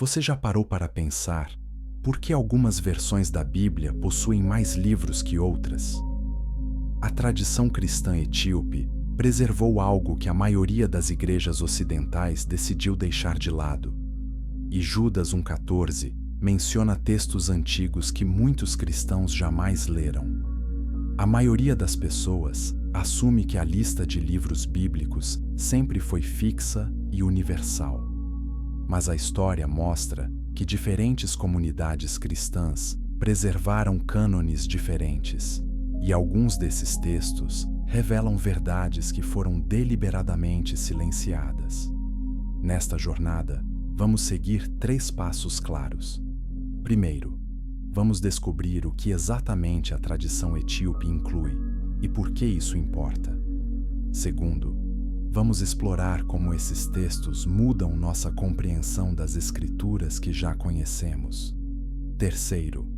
Você já parou para pensar por que algumas versões da Bíblia possuem mais livros que outras? A tradição cristã etíope preservou algo que a maioria das igrejas ocidentais decidiu deixar de lado. E Judas 1,14 menciona textos antigos que muitos cristãos jamais leram. A maioria das pessoas assume que a lista de livros bíblicos sempre foi fixa e universal. Mas a história mostra que diferentes comunidades cristãs preservaram cânones diferentes, e alguns desses textos revelam verdades que foram deliberadamente silenciadas. Nesta jornada, vamos seguir 3 passos claros. Primeiro, vamos descobrir o que exatamente a tradição etíope inclui e por que isso importa. Segundo, vamos explorar como esses textos mudam nossa compreensão das escrituras que já conhecemos. Terceiro,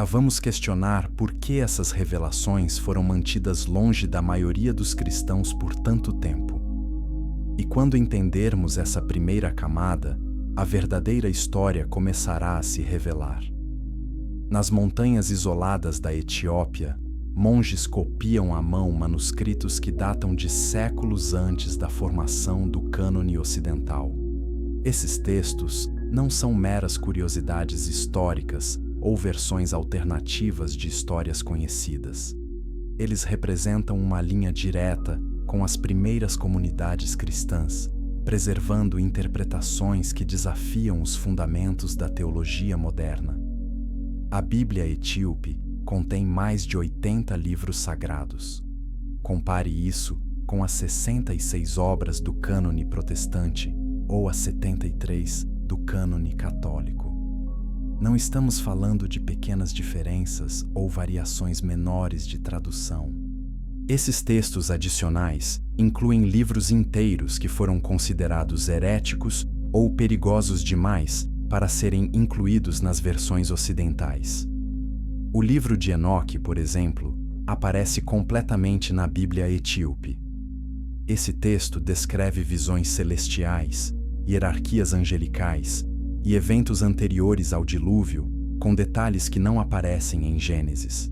vamos questionar por que essas revelações foram mantidas longe da maioria dos cristãos por tanto tempo. E quando entendermos essa primeira camada, a verdadeira história começará a se revelar. Nas montanhas isoladas da Etiópia, monges copiam à mão manuscritos que datam de séculos antes da formação do cânone ocidental. Esses textos não são meras curiosidades históricas ou versões alternativas de histórias conhecidas. Eles representam uma linha direta com as primeiras comunidades cristãs, preservando interpretações que desafiam os fundamentos da teologia moderna. A Bíblia etíope contém mais de 80 livros sagrados. Compare isso com as 66 obras do cânone protestante ou as 73 do cânone católico. Não estamos falando de pequenas diferenças ou variações menores de tradução. Esses textos adicionais incluem livros inteiros que foram considerados heréticos ou perigosos demais para serem incluídos nas versões ocidentais. O livro de Enoque, por exemplo, aparece completamente na Bíblia etíope. Esse texto descreve visões celestiais, hierarquias angelicais e eventos anteriores ao dilúvio, com detalhes que não aparecem em Gênesis.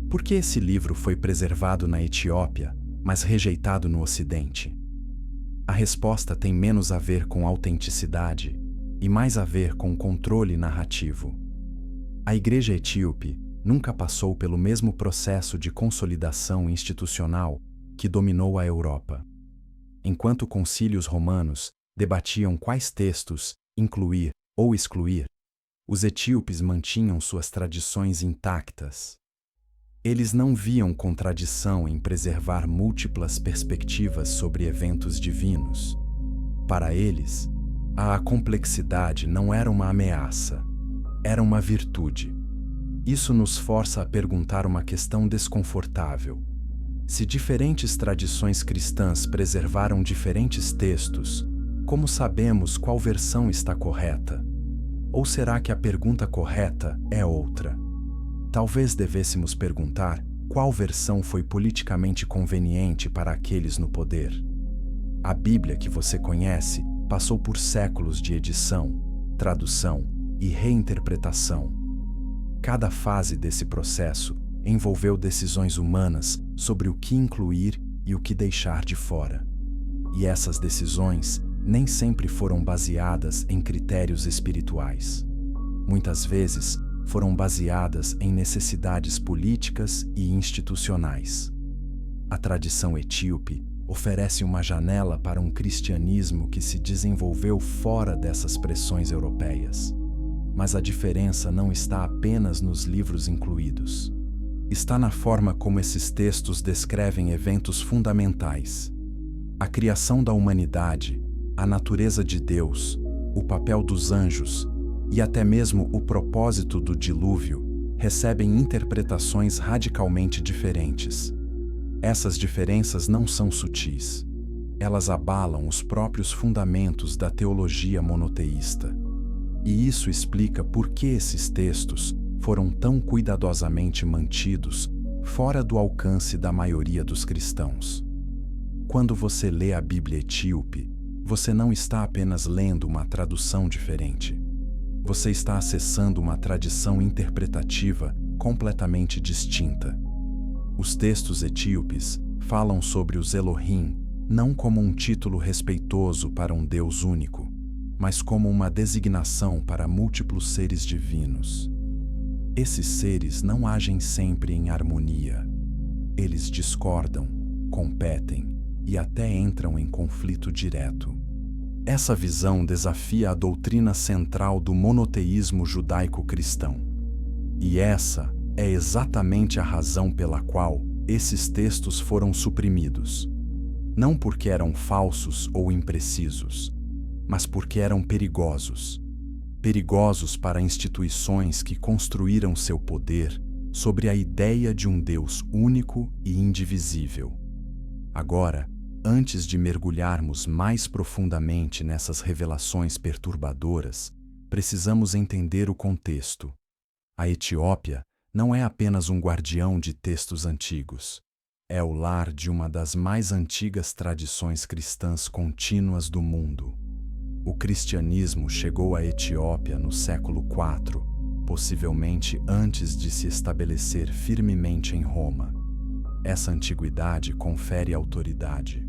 Por que esse livro foi preservado na Etiópia, mas rejeitado no Ocidente? A resposta tem menos a ver com autenticidade e mais a ver com controle narrativo. A Igreja etíope nunca passou pelo mesmo processo de consolidação institucional que dominou a Europa. Enquanto concílios romanos debatiam quais textos incluir ou excluir, os etíopes mantinham suas tradições intactas. Eles não viam contradição em preservar múltiplas perspectivas sobre eventos divinos. Para eles, a complexidade não era uma ameaça, era uma virtude. Isso nos força a perguntar uma questão desconfortável. Se diferentes tradições cristãs preservaram diferentes textos, como sabemos qual versão está correta? Ou será que a pergunta correta é outra? Talvez devêssemos perguntar qual versão foi politicamente conveniente para aqueles no poder. A Bíblia que você conhece passou por séculos de edição, tradução e reinterpretação. Cada fase desse processo envolveu decisões humanas sobre o que incluir e o que deixar de fora. E essas decisões nem sempre foram baseadas em critérios espirituais. Muitas vezes foram baseadas em necessidades políticas e institucionais. A tradição etíope oferece uma janela para um cristianismo que se desenvolveu fora dessas pressões europeias. Mas a diferença não está apenas nos livros incluídos. Está na forma como esses textos descrevem eventos fundamentais. A criação da humanidade, a natureza de Deus, o papel dos anjos e até mesmo o propósito do dilúvio recebem interpretações radicalmente diferentes. Essas diferenças não são sutis. Elas abalam os próprios fundamentos da teologia monoteísta. E isso explica por que esses textos foram tão cuidadosamente mantidos fora do alcance da maioria dos cristãos. Quando você lê a Bíblia etíope, você não está apenas lendo uma tradução diferente. Você está acessando uma tradição interpretativa completamente distinta. Os textos etíopes falam sobre os Elohim não como um título respeitoso para um Deus único, mas como uma designação para múltiplos seres divinos. Esses seres não agem sempre em harmonia. Eles discordam, competem e até entram em conflito direto. Essa visão desafia a doutrina central do monoteísmo judaico-cristão. E essa é exatamente a razão pela qual esses textos foram suprimidos. Não porque eram falsos ou imprecisos, mas porque eram perigosos. Perigosos para instituições que construíram seu poder sobre a ideia de um Deus único e indivisível. Agora, antes de mergulharmos mais profundamente nessas revelações perturbadoras, precisamos entender o contexto. A Etiópia não é apenas um guardião de textos antigos. É o lar de uma das mais antigas tradições cristãs contínuas do mundo. O cristianismo chegou à Etiópia no século IV, possivelmente antes de se estabelecer firmemente em Roma. Essa antiguidade confere autoridade.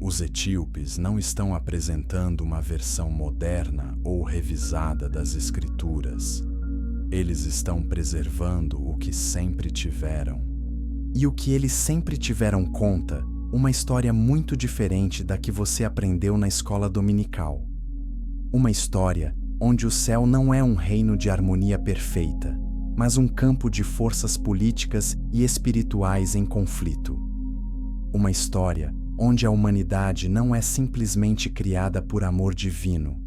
Os etíopes não estão apresentando uma versão moderna ou revisada das Escrituras. Eles estão preservando o que sempre tiveram. E o que eles sempre tiveram conta uma história muito diferente da que você aprendeu na escola dominical. Uma história onde o céu não é um reino de harmonia perfeita, mas um campo de forças políticas e espirituais em conflito. Uma história onde a humanidade não é simplesmente criada por amor divino,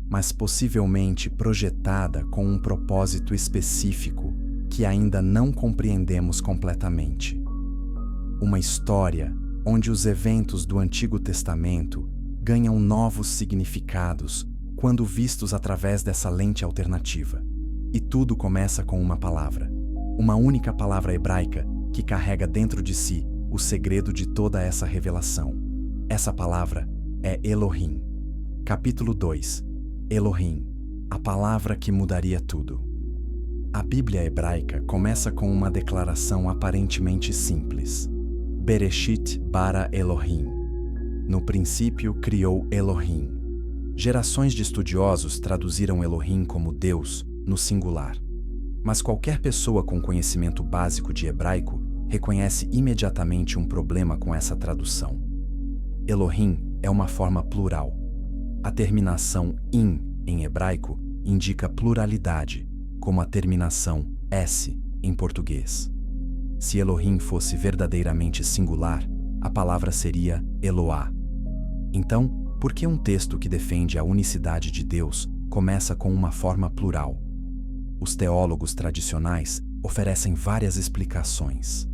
mas possivelmente projetada com um propósito específico que ainda não compreendemos completamente. Uma história onde os eventos do Antigo Testamento ganham novos significados quando vistos através dessa lente alternativa. E tudo começa com uma palavra, uma única palavra hebraica que carrega dentro de si o segredo de toda essa revelação. Essa palavra é Elohim. Capítulo 2. Elohim, a palavra que mudaria tudo. A Bíblia hebraica começa com uma declaração aparentemente simples. Bereshit bara Elohim. No princípio criou Elohim. Gerações de estudiosos traduziram Elohim como Deus no singular. Mas qualquer pessoa com conhecimento básico de hebraico reconhece imediatamente um problema com essa tradução. Elohim é uma forma plural. A terminação in em hebraico indica pluralidade, como a terminação s em português. Se Elohim fosse verdadeiramente singular, a palavra seria Eloá. Então, por que um texto que defende a unicidade de Deus começa com uma forma plural? Os teólogos tradicionais oferecem várias explicações.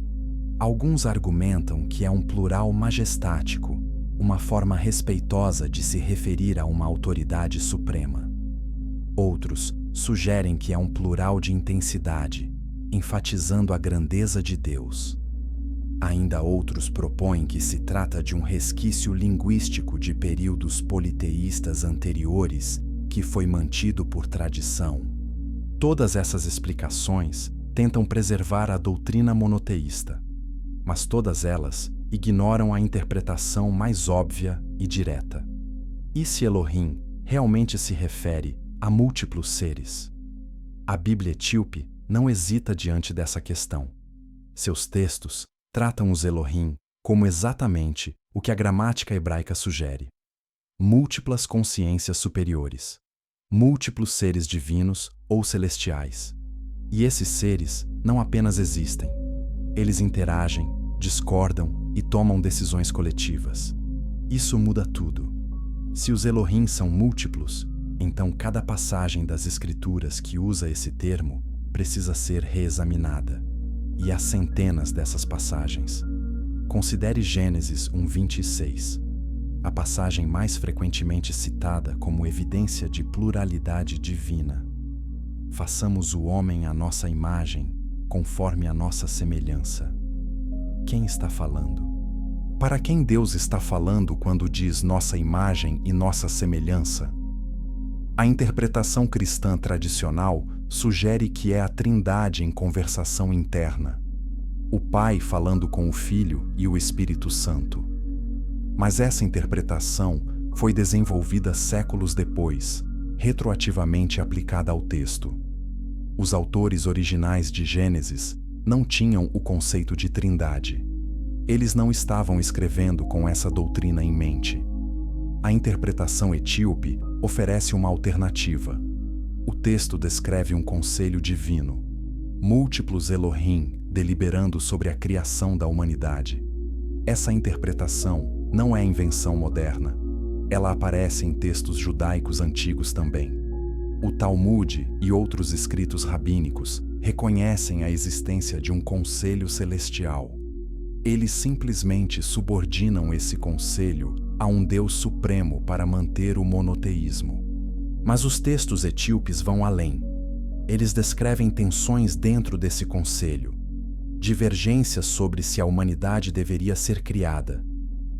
Alguns argumentam que é um plural majestático, uma forma respeitosa de se referir a uma autoridade suprema. Outros sugerem que é um plural de intensidade, enfatizando a grandeza de Deus. Ainda outros propõem que se trata de um resquício linguístico de períodos politeístas anteriores que foi mantido por tradição. Todas essas explicações tentam preservar a doutrina monoteísta, mas todas elas ignoram a interpretação mais óbvia e direta. E se Elohim realmente se refere a múltiplos seres? A Bíblia etíope não hesita diante dessa questão. Seus textos tratam os Elohim como exatamente o que a gramática hebraica sugere. Múltiplas consciências superiores, múltiplos seres divinos ou celestiais. E esses seres não apenas existem, eles interagem, discordam e tomam decisões coletivas. Isso muda tudo. Se os Elohim são múltiplos, então cada passagem das Escrituras que usa esse termo precisa ser reexaminada. E há centenas dessas passagens. Considere Gênesis 1:26, a passagem mais frequentemente citada como evidência de pluralidade divina. Façamos o homem à nossa imagem, conforme a nossa semelhança. Quem está falando? Para quem Deus está falando quando diz nossa imagem e nossa semelhança? A interpretação cristã tradicional sugere que é a Trindade em conversação interna, o Pai falando com o Filho e o Espírito Santo. Mas essa interpretação foi desenvolvida séculos depois, retroativamente aplicada ao texto. Os autores originais de Gênesis não tinham o conceito de Trindade. Eles não estavam escrevendo com essa doutrina em mente. A interpretação etíope oferece uma alternativa. O texto descreve um conselho divino, múltiplos Elohim deliberando sobre a criação da humanidade. Essa interpretação não é invenção moderna. Ela aparece em textos judaicos antigos também. O Talmud e outros escritos rabínicos reconhecem a existência de um conselho celestial. Eles simplesmente subordinam esse conselho a um Deus supremo para manter o monoteísmo. Mas os textos etíopes vão além. Eles descrevem tensões dentro desse conselho, divergências sobre se a humanidade deveria ser criada.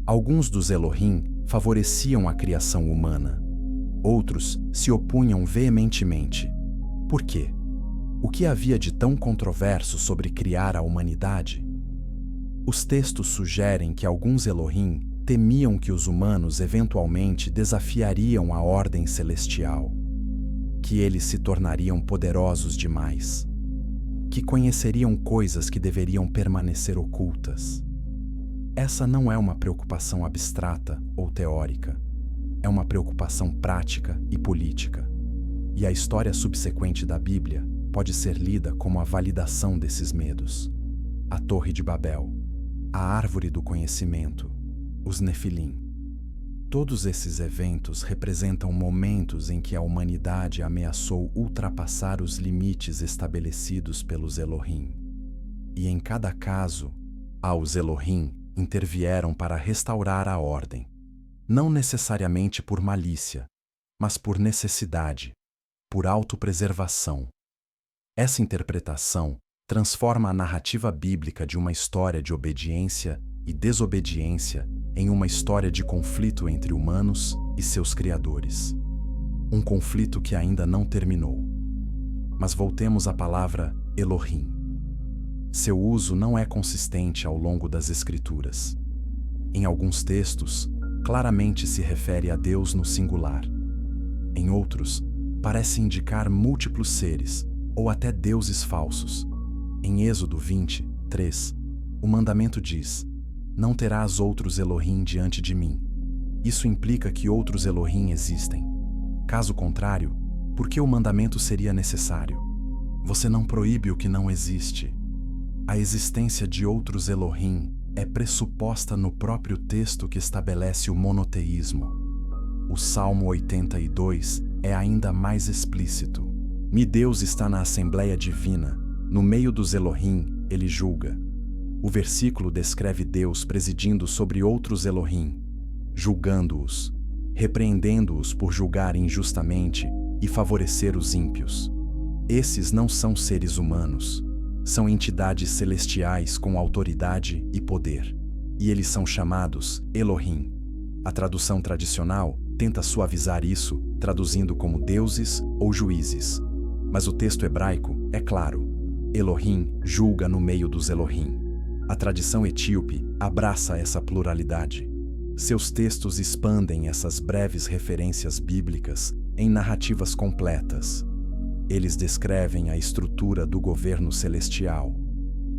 Alguns dos Elohim favoreciam a criação humana. Outros se opunham veementemente. Por quê? O que havia de tão controverso sobre criar a humanidade? Os textos sugerem que alguns Elohim temiam que os humanos eventualmente desafiariam a ordem celestial, que eles se tornariam poderosos demais, que conheceriam coisas que deveriam permanecer ocultas. Essa não é uma preocupação abstrata ou teórica, é uma preocupação prática e política. E a história subsequente da Bíblia pode ser lida como a validação desses medos. A Torre de Babel, a Árvore do Conhecimento, os Nefilim. Todos esses eventos representam momentos em que a humanidade ameaçou ultrapassar os limites estabelecidos pelos Elohim. E em cada caso, os Elohim intervieram para restaurar a ordem, não necessariamente por malícia, mas por necessidade, por autopreservação. Essa interpretação transforma a narrativa bíblica de uma história de obediência e desobediência em uma história de conflito entre humanos e seus criadores. Um conflito que ainda não terminou. Mas voltemos à palavra Elohim. Seu uso não é consistente ao longo das Escrituras. Em alguns textos, claramente se refere a Deus no singular. Em outros, parece indicar múltiplos seres, ou até deuses falsos. Em Êxodo 20:3, o mandamento diz: "Não terás outros Elohim diante de mim." Isso implica que outros Elohim existem. Caso contrário, por que o mandamento seria necessário? Você não proíbe o que não existe. A existência de outros Elohim é pressuposta no próprio texto que estabelece o monoteísmo. O Salmo 82 é ainda mais explícito. Mi Deus está na Assembleia Divina, no meio dos Elohim, ele julga. O versículo descreve Deus presidindo sobre outros Elohim, julgando-os, repreendendo-os por julgar injustamente e favorecer os ímpios. Esses não são seres humanos, são entidades celestiais com autoridade e poder, e eles são chamados Elohim. A tradução tradicional tenta suavizar isso, traduzindo como deuses ou juízes. Mas o texto hebraico é claro: Elohim julga no meio dos Elohim. A tradição etíope abraça essa pluralidade. Seus textos expandem essas breves referências bíblicas em narrativas completas. Eles descrevem a estrutura do governo celestial,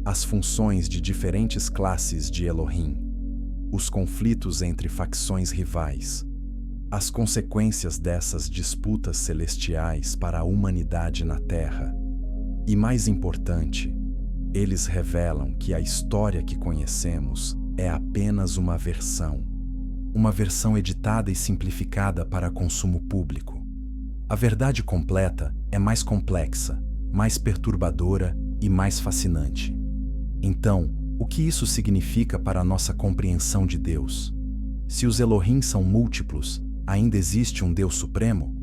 as funções de diferentes classes de Elohim, os conflitos entre facções rivais, as consequências dessas disputas celestiais para a humanidade na Terra. E mais importante, eles revelam que a história que conhecemos é apenas uma versão editada e simplificada para consumo público. A verdade completa é mais complexa, mais perturbadora e mais fascinante. Então, o que isso significa para a nossa compreensão de Deus? Se os Elohim são múltiplos, ainda existe um Deus supremo?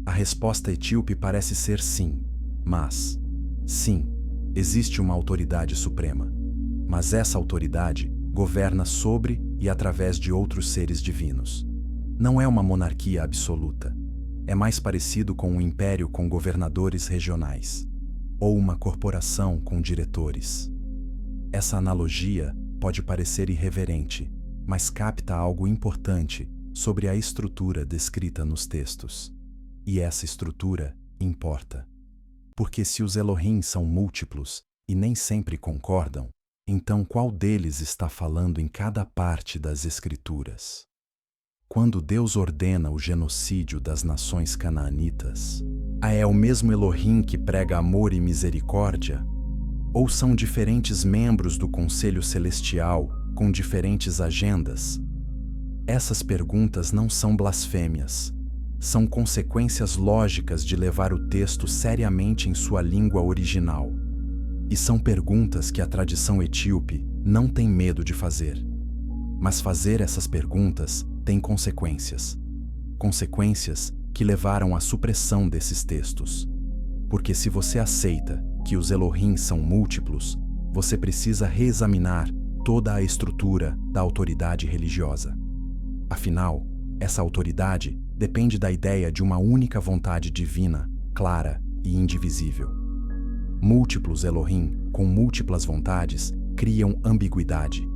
A resposta etíope parece ser sim, mas, sim, existe uma autoridade suprema. Mas essa autoridade governa sobre e através de outros seres divinos. Não é uma monarquia absoluta. é mais parecido com um império com governadores regionais, ou uma corporação com diretores. Essa analogia pode parecer irreverente, mas capta algo importante sobre a estrutura descrita nos textos. E essa estrutura importa. Porque se os Elohim são múltiplos e nem sempre concordam, então qual deles está falando em cada parte das Escrituras? Quando Deus ordena o genocídio das nações canaanitas, é o mesmo Elohim que prega amor e misericórdia? Ou são diferentes membros do Conselho Celestial com diferentes agendas? Essas perguntas não são blasfêmias. São consequências lógicas de levar o texto seriamente em sua língua original. E são perguntas que a tradição etíope não tem medo de fazer. Mas fazer essas perguntas tem consequências. Consequências que levaram à supressão desses textos. Porque se você aceita que os Elohim são múltiplos, você precisa reexaminar toda a estrutura da autoridade religiosa. Afinal, essa autoridade depende da ideia de uma única vontade divina, clara e indivisível. Múltiplos Elohim com múltiplas vontades criam ambiguidade.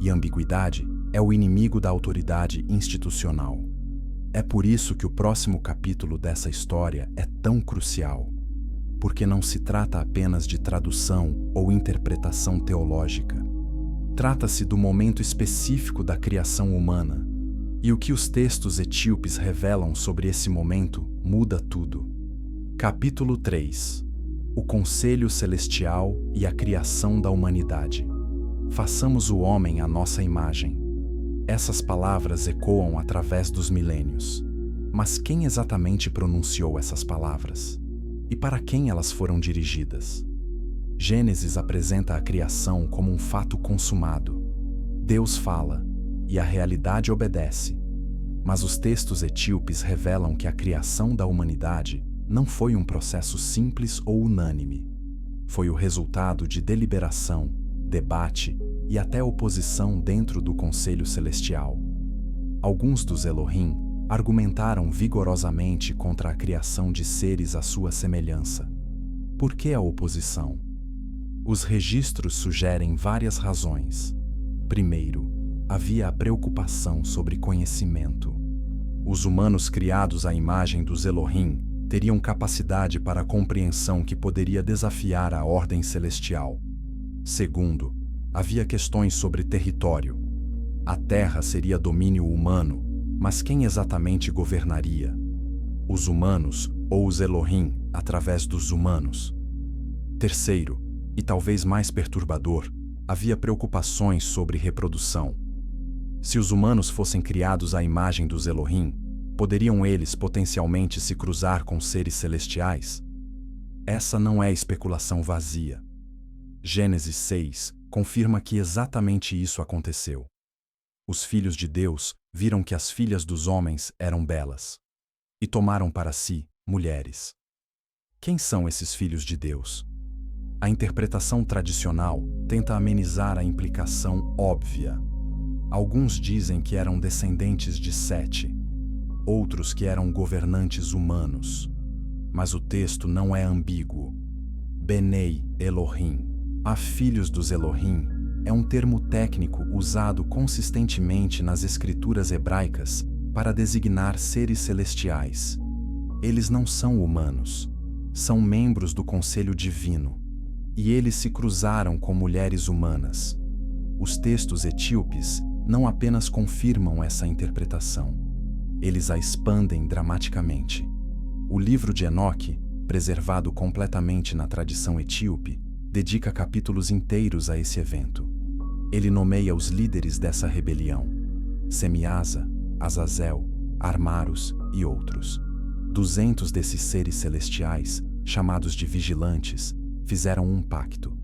E ambiguidade é o inimigo da autoridade institucional. É por isso que o próximo capítulo dessa história é tão crucial. Porque não se trata apenas de tradução ou interpretação teológica. Trata-se do momento específico da criação humana. E o que os textos etíopes revelam sobre esse momento muda tudo. Capítulo 3. O Conselho Celestial e a Criação da Humanidade. Façamos o homem à nossa imagem. Essas palavras ecoam através dos milênios. Mas quem exatamente pronunciou essas palavras? E para quem elas foram dirigidas? Gênesis apresenta a criação como um fato consumado. Deus fala, e a realidade obedece. Mas os textos etíopes revelam que a criação da humanidade não foi um processo simples ou unânime. Foi o resultado de deliberação, debate e até oposição dentro do Conselho Celestial. Alguns dos Elohim argumentaram vigorosamente contra a criação de seres à sua semelhança. Por que a oposição? Os registros sugerem várias razões. Primeiro, havia a preocupação sobre conhecimento. Os humanos criados à imagem dos Elohim teriam capacidade para a compreensão que poderia desafiar a ordem celestial. Segundo, havia questões sobre território. A terra seria domínio humano, mas quem exatamente governaria? Os humanos ou os Elohim através dos humanos? Terceiro, e talvez mais perturbador, havia preocupações sobre reprodução. Se os humanos fossem criados à imagem dos Elohim, poderiam eles potencialmente se cruzar com seres celestiais? Essa não é especulação vazia. Gênesis 6 confirma que exatamente isso aconteceu. Os filhos de Deus viram que as filhas dos homens eram belas e tomaram para si mulheres. Quem são esses filhos de Deus? A interpretação tradicional tenta amenizar a implicação óbvia. Alguns dizem que eram descendentes de Sete, outros que eram governantes humanos. Mas o texto não é ambíguo. Benei Elohim, a filhos dos Elohim, é um termo técnico usado consistentemente nas escrituras hebraicas para designar seres celestiais. Eles não são humanos, são membros do conselho divino, e eles se cruzaram com mulheres humanas. Os textos etíopes não apenas confirmam essa interpretação, eles a expandem dramaticamente. O livro de Enoque, preservado completamente na tradição etíope, dedica capítulos inteiros a esse evento. Ele nomeia os líderes dessa rebelião: Semiasa, Azazel, Armaros e outros. 200 desses seres celestiais, chamados de vigilantes, fizeram um pacto.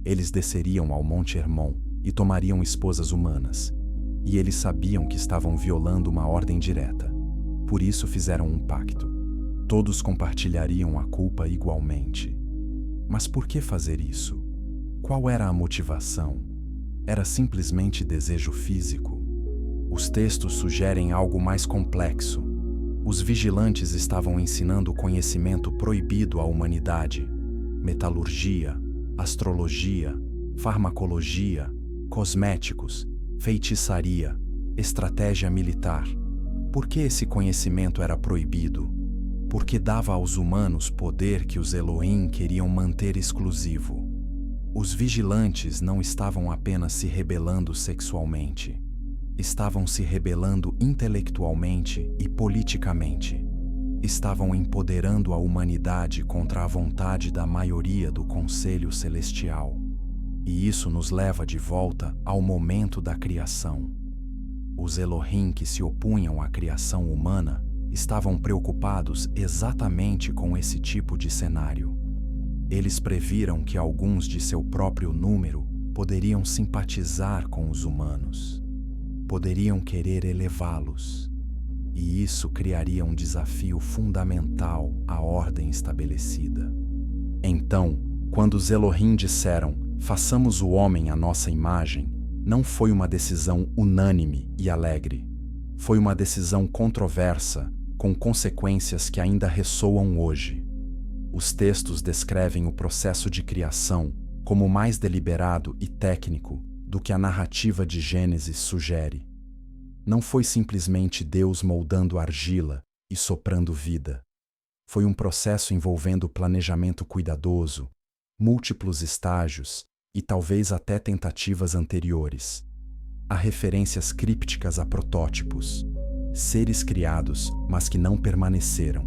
Eles desceriam ao Monte Hermon e tomariam esposas humanas. E eles sabiam que estavam violando uma ordem direta. Por isso fizeram um pacto. Todos compartilhariam a culpa igualmente. Mas por que fazer isso? Qual era a motivação? Era simplesmente desejo físico? Os textos sugerem algo mais complexo. Os vigilantes estavam ensinando conhecimento proibido à humanidade: metalurgia, astrologia, farmacologia, cosméticos, feitiçaria, estratégia militar. Por que esse conhecimento era proibido? Porque dava aos humanos poder que os Elohim queriam manter exclusivo. Os vigilantes não estavam apenas se rebelando sexualmente. Estavam se rebelando intelectualmente e politicamente. Estavam empoderando a humanidade contra a vontade da maioria do Conselho Celestial. E isso nos leva de volta ao momento da criação. Os Elohim que se opunham à criação humana estavam preocupados exatamente com esse tipo de cenário. Eles previram que alguns de seu próprio número poderiam simpatizar com os humanos, poderiam querer elevá-los, e isso criaria um desafio fundamental à ordem estabelecida. Então, quando os Elohim disseram: "Façamos o homem à nossa imagem", não foi uma decisão unânime e alegre. Foi uma decisão controversa, com consequências que ainda ressoam hoje. Os textos descrevem o processo de criação como mais deliberado e técnico do que a narrativa de Gênesis sugere. Não foi simplesmente Deus moldando argila e soprando vida. Foi um processo envolvendo planejamento cuidadoso, múltiplos estágios e talvez até tentativas anteriores. Há referências crípticas a protótipos, seres criados, mas que não permaneceram,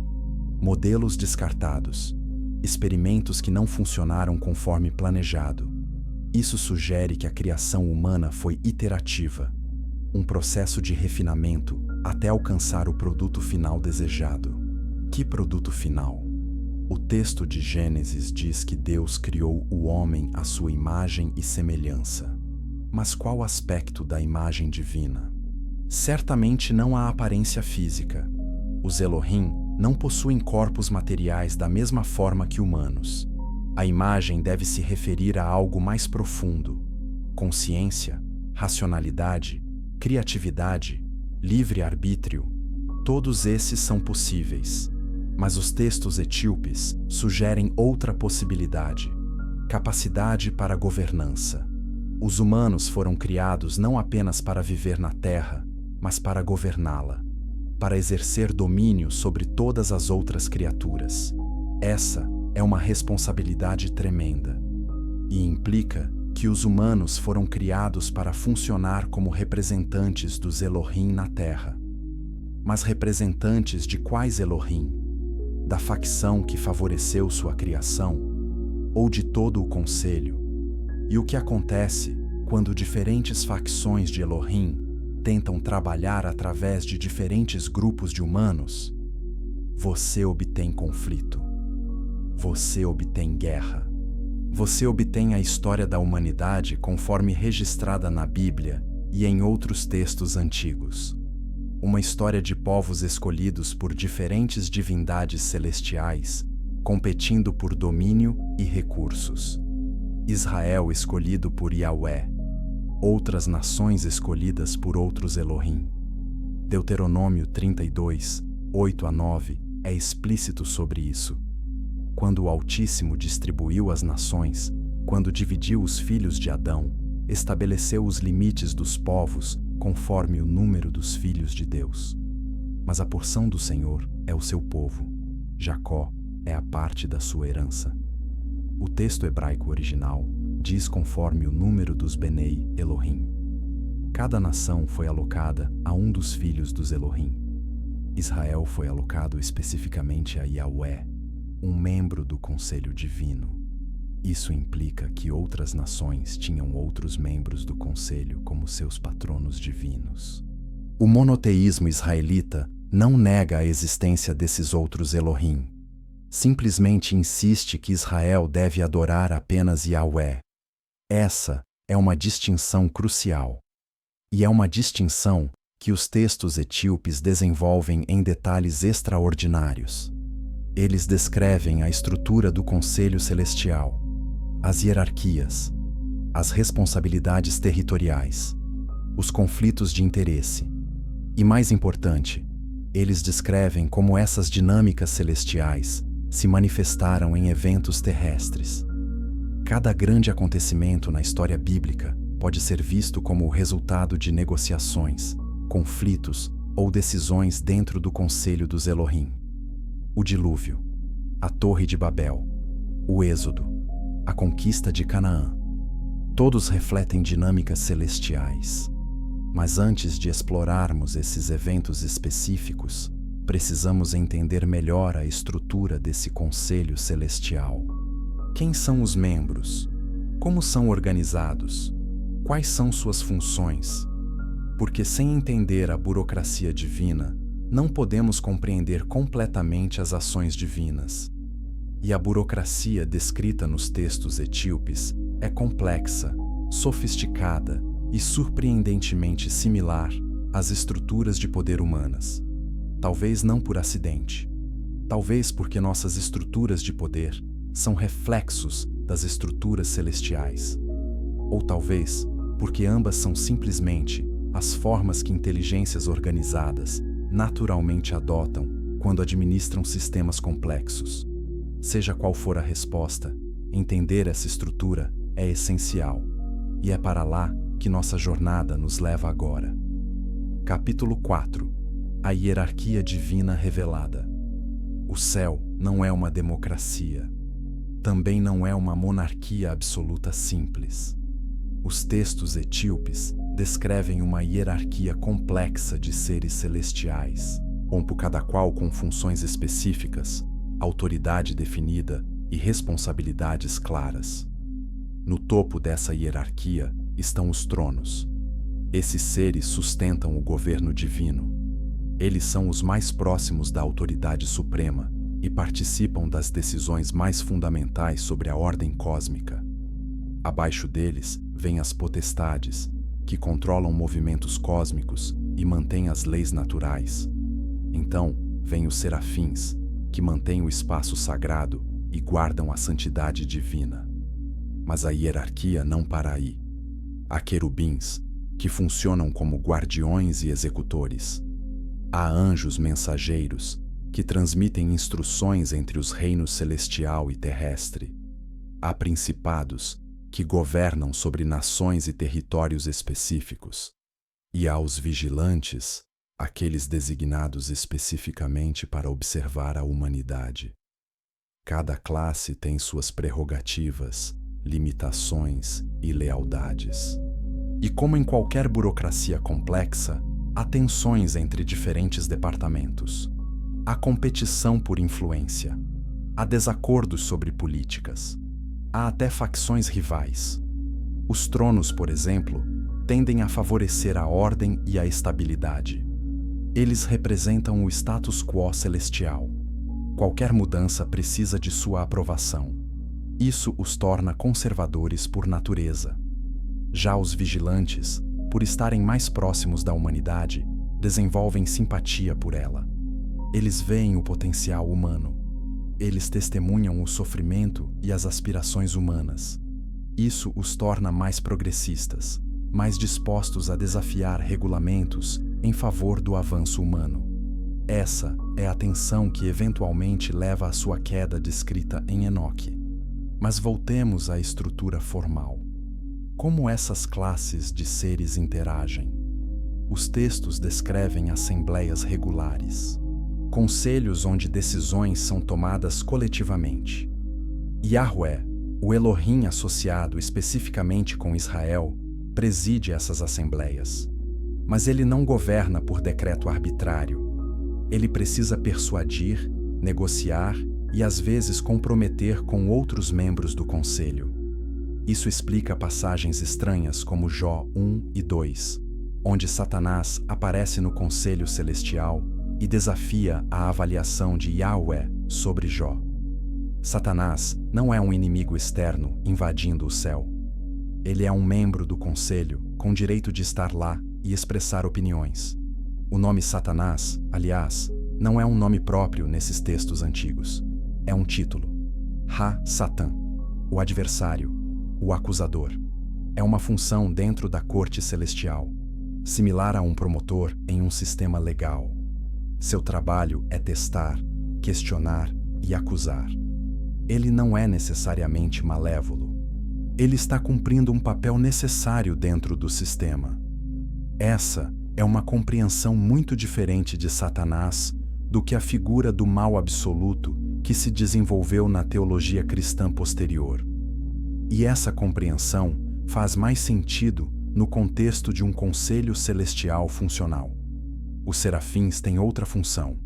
modelos descartados, experimentos que não funcionaram conforme planejado. Isso sugere que a criação humana foi iterativa, um processo de refinamento até alcançar o produto final desejado. Que produto final? O texto de Gênesis diz que Deus criou o homem à sua imagem e semelhança. Mas qual aspecto da imagem divina? Certamente não a aparência física. Os Elohim não possuem corpos materiais da mesma forma que humanos. A imagem deve se referir a algo mais profundo: consciência, racionalidade, criatividade, livre-arbítrio. Todos esses são possíveis. Mas os textos etíopes sugerem outra possibilidade: capacidade para governança. Os humanos foram criados não apenas para viver na Terra, mas para governá-la, para exercer domínio sobre todas as outras criaturas. Essa é uma responsabilidade tremenda e implica que os humanos foram criados para funcionar como representantes dos Elohim na Terra. Mas representantes de quais Elohim? Da facção que favoreceu sua criação? Ou de todo o conselho? E o que acontece quando diferentes facções de Elohim tentam trabalhar através de diferentes grupos de humanos? Você obtém conflito. Você obtém guerra. Você obtém a história da humanidade conforme registrada na Bíblia e em outros textos antigos. Uma história de povos escolhidos por diferentes divindades celestiais, competindo por domínio e recursos. Israel escolhido por Yahweh, outras nações escolhidas por outros Elohim. Deuteronômio 32, 8-9 é explícito sobre isso. Quando o Altíssimo distribuiu as nações, quando dividiu os filhos de Adão, estabeleceu os limites dos povos conforme o número dos filhos de Deus. Mas a porção do Senhor é o seu povo. Jacó é a parte da sua herança. O texto hebraico original diz conforme o número dos Benei Elohim. Cada nação foi alocada a um dos filhos dos Elohim. Israel foi alocado especificamente a Yahweh, um membro do conselho divino. Isso implica que outras nações tinham outros membros do conselho como seus patronos divinos. O monoteísmo israelita não nega a existência desses outros Elohim. Simplesmente insiste que Israel deve adorar apenas Yahweh. Essa é uma distinção crucial. E é uma distinção que os textos etíopes desenvolvem em detalhes extraordinários. Eles descrevem a estrutura do conselho celestial, as hierarquias, as responsabilidades territoriais, os conflitos de interesse e, mais importante, Eles descrevem como essas dinâmicas celestiais se manifestaram em eventos terrestres. Cada grande acontecimento na história bíblica pode ser visto como o resultado de negociações, conflitos ou decisões dentro do Conselho dos Elohim. O dilúvio, a Torre de Babel, o Êxodo, a conquista de Canaã. Todos refletem dinâmicas celestiais. Mas antes de explorarmos esses eventos específicos, precisamos entender melhor a estrutura desse conselho celestial. Quem são os membros? Como são organizados? Quais são suas funções? Porque sem entender a burocracia divina, não podemos compreender completamente as ações divinas. E a burocracia descrita nos textos etíopes é complexa, sofisticada e surpreendentemente similar às estruturas de poder humanas. Talvez não por acidente. Talvez porque nossas estruturas de poder são reflexos das estruturas celestiais. Ou talvez porque ambas são simplesmente as formas que inteligências organizadas naturalmente adotam quando administram sistemas complexos. Seja qual for a resposta, entender essa estrutura é essencial. E é para lá que nossa jornada nos leva agora. Capítulo 4. A hierarquia divina revelada. O céu não é uma democracia. Também não é uma monarquia absoluta simples. Os textos etíopes descrevem uma hierarquia complexa de seres celestiais, cada qual com funções específicas, autoridade definida e responsabilidades claras. No topo dessa hierarquia estão os tronos. Esses seres sustentam o governo divino. Eles são os mais próximos da autoridade suprema e participam das decisões mais fundamentais sobre a ordem cósmica. Abaixo deles vêm as potestades, que controlam movimentos cósmicos e mantêm as leis naturais. Então, vêm os serafins, que mantêm o espaço sagrado e guardam a santidade divina. Mas a hierarquia não para aí. Há querubins, que funcionam como guardiões e executores. Há anjos mensageiros, que transmitem instruções entre os reinos celestial e terrestre. Há principados, que governam sobre nações e territórios específicos. E há os vigilantes, aqueles designados especificamente para observar a humanidade. Cada classe tem suas prerrogativas, limitações e lealdades. E como em qualquer burocracia complexa, há tensões entre diferentes departamentos. Há competição por influência. Há desacordos sobre políticas. Há até facções rivais. Os tronos, por exemplo, tendem a favorecer a ordem e a estabilidade. Eles representam o status quo celestial. Qualquer mudança precisa de sua aprovação. Isso os torna conservadores por natureza. Já os vigilantes, por estarem mais próximos da humanidade, desenvolvem simpatia por ela. Eles veem o potencial humano. Eles testemunham o sofrimento e as aspirações humanas. Isso os torna mais progressistas, mais dispostos a desafiar regulamentos em favor do avanço humano. Essa é a tensão que eventualmente leva à sua queda descrita em Enoque. Mas voltemos à estrutura formal. Como essas classes de seres interagem? Os textos descrevem assembleias regulares, conselhos onde decisões são tomadas coletivamente. Yahweh, o Elohim associado especificamente com Israel, preside essas assembleias. Mas ele não governa por decreto arbitrário. Ele precisa persuadir, negociar e às vezes comprometer com outros membros do conselho. Isso explica passagens estranhas como Jó 1 e 2, onde Satanás aparece no conselho celestial e desafia a avaliação de Yahweh sobre Jó. Satanás não é um inimigo externo invadindo o céu. Ele é um membro do conselho com direito de estar lá e expressar opiniões. O nome Satanás, aliás, não é um nome próprio nesses textos antigos. É um título. Ha-Satan, o adversário, o acusador. É uma função dentro da corte celestial, similar a um promotor em um sistema legal. Seu trabalho é testar, questionar e acusar. Ele não é necessariamente malévolo. Ele está cumprindo um papel necessário dentro do sistema. Essa é uma compreensão muito diferente de Satanás do que a figura do mal absoluto que se desenvolveu na teologia cristã posterior. E essa compreensão faz mais sentido no contexto de um conselho celestial funcional. Os serafins têm outra função.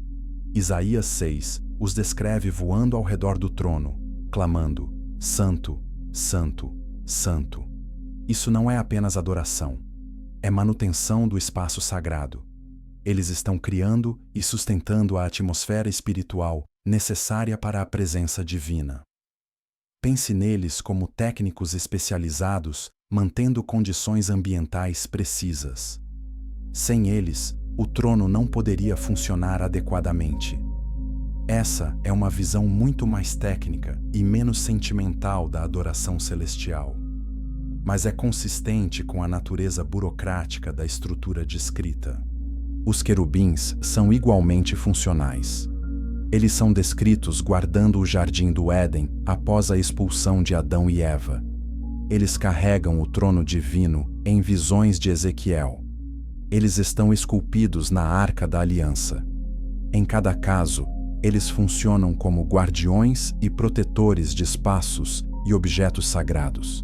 Isaías 6 os descreve voando ao redor do trono, clamando: Santo, Santo, Santo. Isso não é apenas adoração, é manutenção do espaço sagrado. Eles estão criando e sustentando a atmosfera espiritual necessária para a presença divina. Pense neles como técnicos especializados, mantendo condições ambientais precisas. Sem eles, o trono não poderia funcionar adequadamente. Essa é uma visão muito mais técnica e menos sentimental da adoração celestial, mas é consistente com a natureza burocrática da estrutura descrita. Os querubins são igualmente funcionais. Eles são descritos guardando o jardim do Éden após a expulsão de Adão e Eva. Eles carregam o trono divino em visões de Ezequiel. Eles estão esculpidos na Arca da Aliança. Em cada caso, eles funcionam como guardiões e protetores de espaços e objetos sagrados.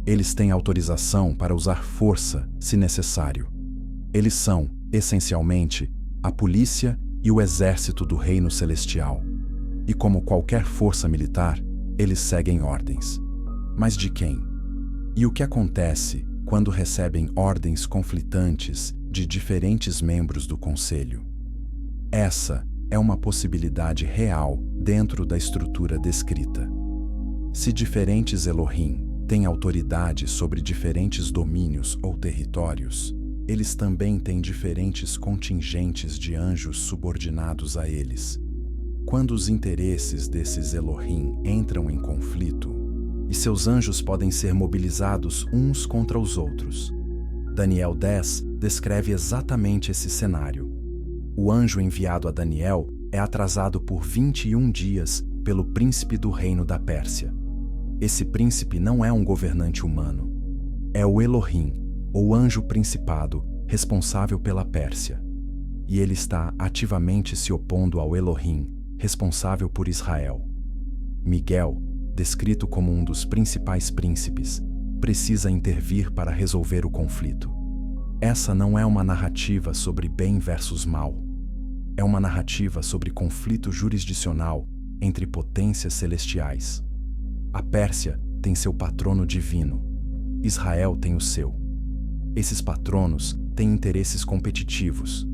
Eles têm autorização para usar força, se necessário. Eles são, essencialmente, a polícia e o exército do reino celestial. E como qualquer força militar, eles seguem ordens. Mas de quem? E o que acontece quando recebem ordens conflitantes de diferentes membros do conselho? Essa é uma possibilidade real dentro da estrutura descrita. Se diferentes Elohim têm autoridade sobre diferentes domínios ou territórios, eles também têm diferentes contingentes de anjos subordinados a eles. Quando os interesses desses Elohim entram em conflito, e seus anjos podem ser mobilizados uns contra os outros. Daniel 10 descreve exatamente esse cenário. O anjo enviado a Daniel é atrasado por 21 dias pelo príncipe do reino da Pérsia. Esse príncipe não é um governante humano. É o Elohim, ou anjo principado, responsável pela Pérsia. E ele está ativamente se opondo ao Elohim, responsável por Israel. Miguel, descrito como um dos principais príncipes, precisa intervir para resolver o conflito. Essa não é uma narrativa sobre bem versus mal. É uma narrativa sobre conflito jurisdicional entre potências celestiais. A Pérsia tem seu patrono divino. Israel tem o seu. Esses patronos têm interesses competitivos.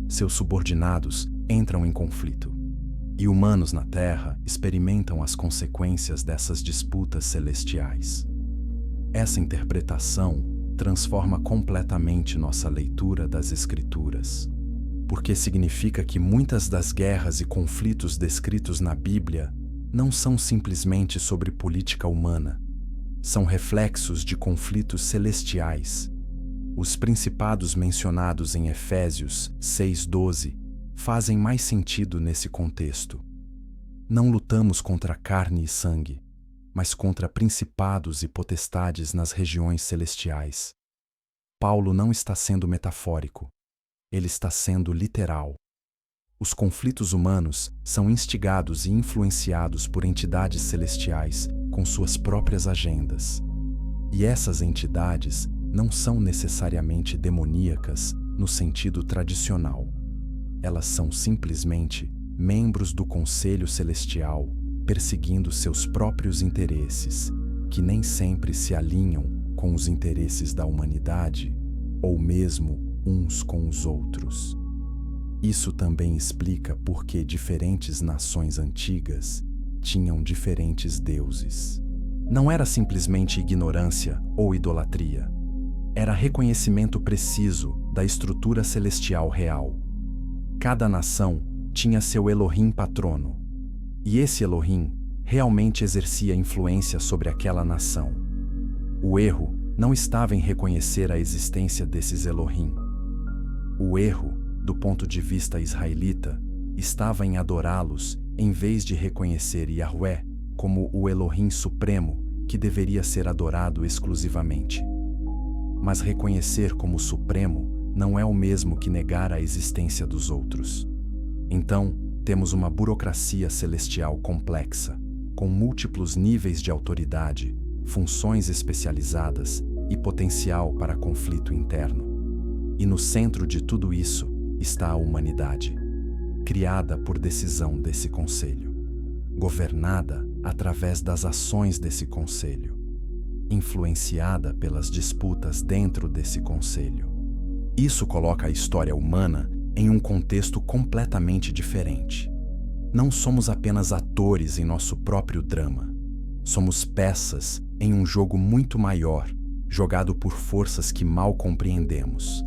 Seus subordinados entram em conflito. E humanos na Terra experimentam as consequências dessas disputas celestiais. Essa interpretação transforma completamente nossa leitura das Escrituras, porque significa que muitas das guerras e conflitos descritos na Bíblia não são simplesmente sobre política humana, são reflexos de conflitos celestiais. Os principados mencionados em Efésios 6:12 fazem mais sentido nesse contexto. Não lutamos contra carne e sangue, mas contra principados e potestades nas regiões celestiais. Paulo não está sendo metafórico, ele está sendo literal. Os conflitos humanos são instigados e influenciados por entidades celestiais com suas próprias agendas. E essas entidades não são necessariamente demoníacas no sentido tradicional. Elas são simplesmente membros do Conselho Celestial perseguindo seus próprios interesses, que nem sempre se alinham com os interesses da humanidade, ou mesmo uns com os outros. Isso também explica por que diferentes nações antigas tinham diferentes deuses. Não era simplesmente ignorância ou idolatria. Era reconhecimento preciso da estrutura celestial real. Cada nação tinha seu Elohim patrono, e esse Elohim realmente exercia influência sobre aquela nação. O erro não estava em reconhecer a existência desses Elohim. O erro do ponto de vista israelita, estava em adorá-los em vez de reconhecer Yahweh como o Elohim supremo que deveria ser adorado exclusivamente. Mas reconhecer como supremo não é o mesmo que negar a existência dos outros. Então, temos uma burocracia celestial complexa, com múltiplos níveis de autoridade, funções especializadas e potencial para conflito interno. E no centro de tudo isso está a humanidade, criada por decisão desse conselho, governada através das ações desse conselho, influenciada pelas disputas dentro desse conselho. Isso coloca a história humana em um contexto completamente diferente. Não somos apenas atores em nosso próprio drama. Somos peças em um jogo muito maior, jogado por forças que mal compreendemos.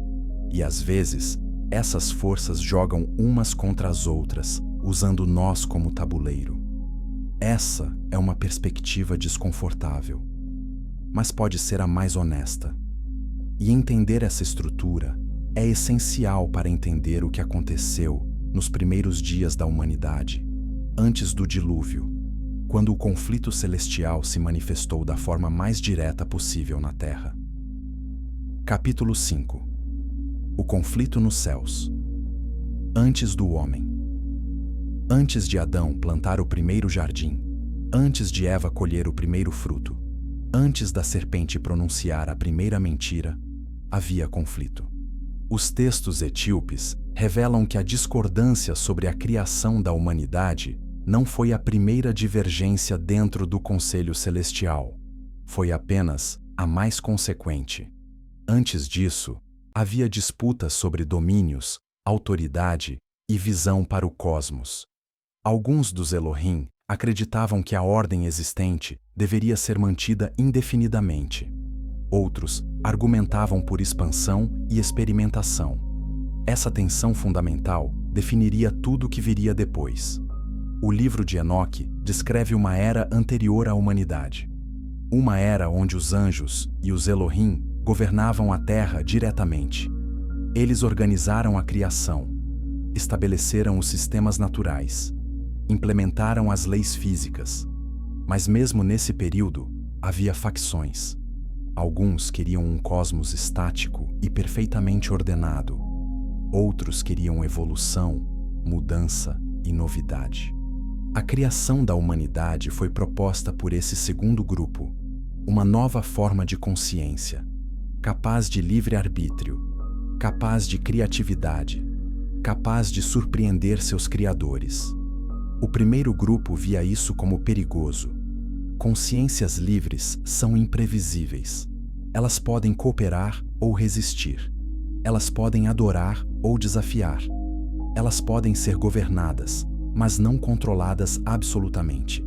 E às vezes, essas forças jogam umas contra as outras, usando nós como tabuleiro. Essa é uma perspectiva desconfortável, mas pode ser a mais honesta. E entender essa estrutura é essencial para entender o que aconteceu nos primeiros dias da humanidade, antes do dilúvio, quando o conflito celestial se manifestou da forma mais direta possível na Terra. Capítulo 5. O conflito nos céus. Antes do homem. Antes de Adão plantar o primeiro jardim, antes de Eva colher o primeiro fruto, antes da serpente pronunciar a primeira mentira, havia conflito. Os textos etíopes revelam que a discordância sobre a criação da humanidade não foi a primeira divergência dentro do Conselho Celestial. Foi apenas a mais consequente. Antes disso, havia disputas sobre domínios, autoridade e visão para o cosmos. Alguns dos Elohim acreditavam que a ordem existente deveria ser mantida indefinidamente. Outros argumentavam por expansão e experimentação. Essa tensão fundamental definiria tudo o que viria depois. O livro de Enoque descreve uma era anterior à humanidade. Uma era onde os anjos e os Elohim governavam a terra diretamente. Eles organizaram a criação, estabeleceram os sistemas naturais, implementaram as leis físicas. Mas mesmo nesse período, havia facções. Alguns queriam um cosmos estático e perfeitamente ordenado. Outros queriam evolução, mudança e novidade. A criação da humanidade foi proposta por esse segundo grupo, uma nova forma de consciência, capaz de livre-arbítrio, capaz de criatividade, capaz de surpreender seus criadores. O primeiro grupo via isso como perigoso. Consciências livres são imprevisíveis. Elas podem cooperar ou resistir. Elas podem adorar ou desafiar. Elas podem ser governadas, mas não controladas absolutamente.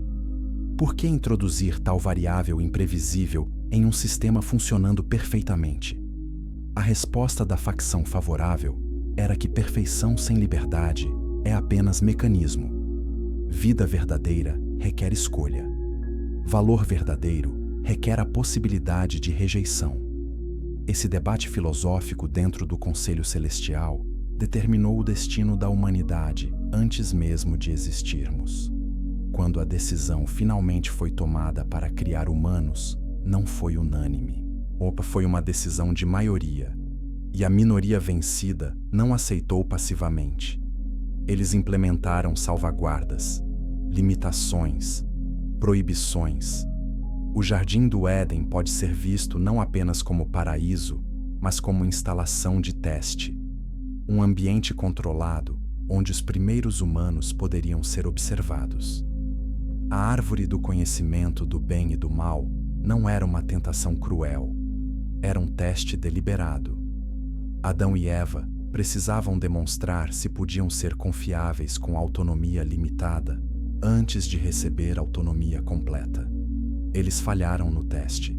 Por que introduzir tal variável imprevisível em um sistema funcionando perfeitamente? A resposta da facção favorável era que perfeição sem liberdade é apenas mecanismo. Vida verdadeira requer escolha. Valor verdadeiro requer a possibilidade de rejeição. Esse debate filosófico dentro do Conselho Celestial determinou o destino da humanidade antes mesmo de existirmos. Quando a decisão finalmente foi tomada para criar humanos, não foi unânime. Foi uma decisão de maioria, e a minoria vencida não aceitou passivamente. Eles implementaram salvaguardas, limitações, proibições. O Jardim do Éden pode ser visto não apenas como paraíso, mas como instalação de teste. Um ambiente controlado onde os primeiros humanos poderiam ser observados. A árvore do conhecimento do bem e do mal não era uma tentação cruel. Era um teste deliberado. Adão e Eva precisavam demonstrar se podiam ser confiáveis com autonomia limitada antes de receber autonomia completa. Eles falharam no teste,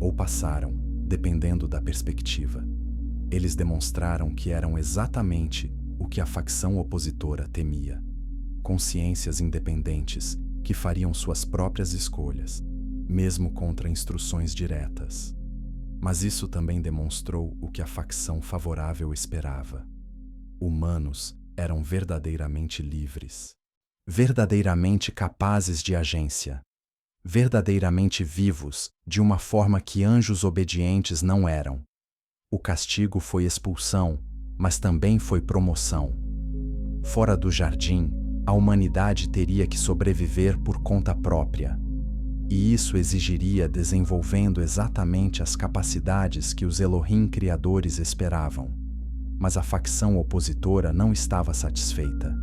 ou passaram, dependendo da perspectiva. Eles demonstraram que eram exatamente o que a facção opositora temia: consciências independentes que fariam suas próprias escolhas, mesmo contra instruções diretas. Mas isso também demonstrou o que a facção favorável esperava: humanos eram verdadeiramente livres, verdadeiramente capazes de agência, verdadeiramente vivos de uma forma que anjos obedientes não eram. O castigo foi expulsão, mas também foi promoção. Fora do jardim, a humanidade teria que sobreviver por conta própria. E isso exigiria desenvolvendo exatamente as capacidades que os Elohim criadores esperavam. Mas a facção opositora não estava satisfeita.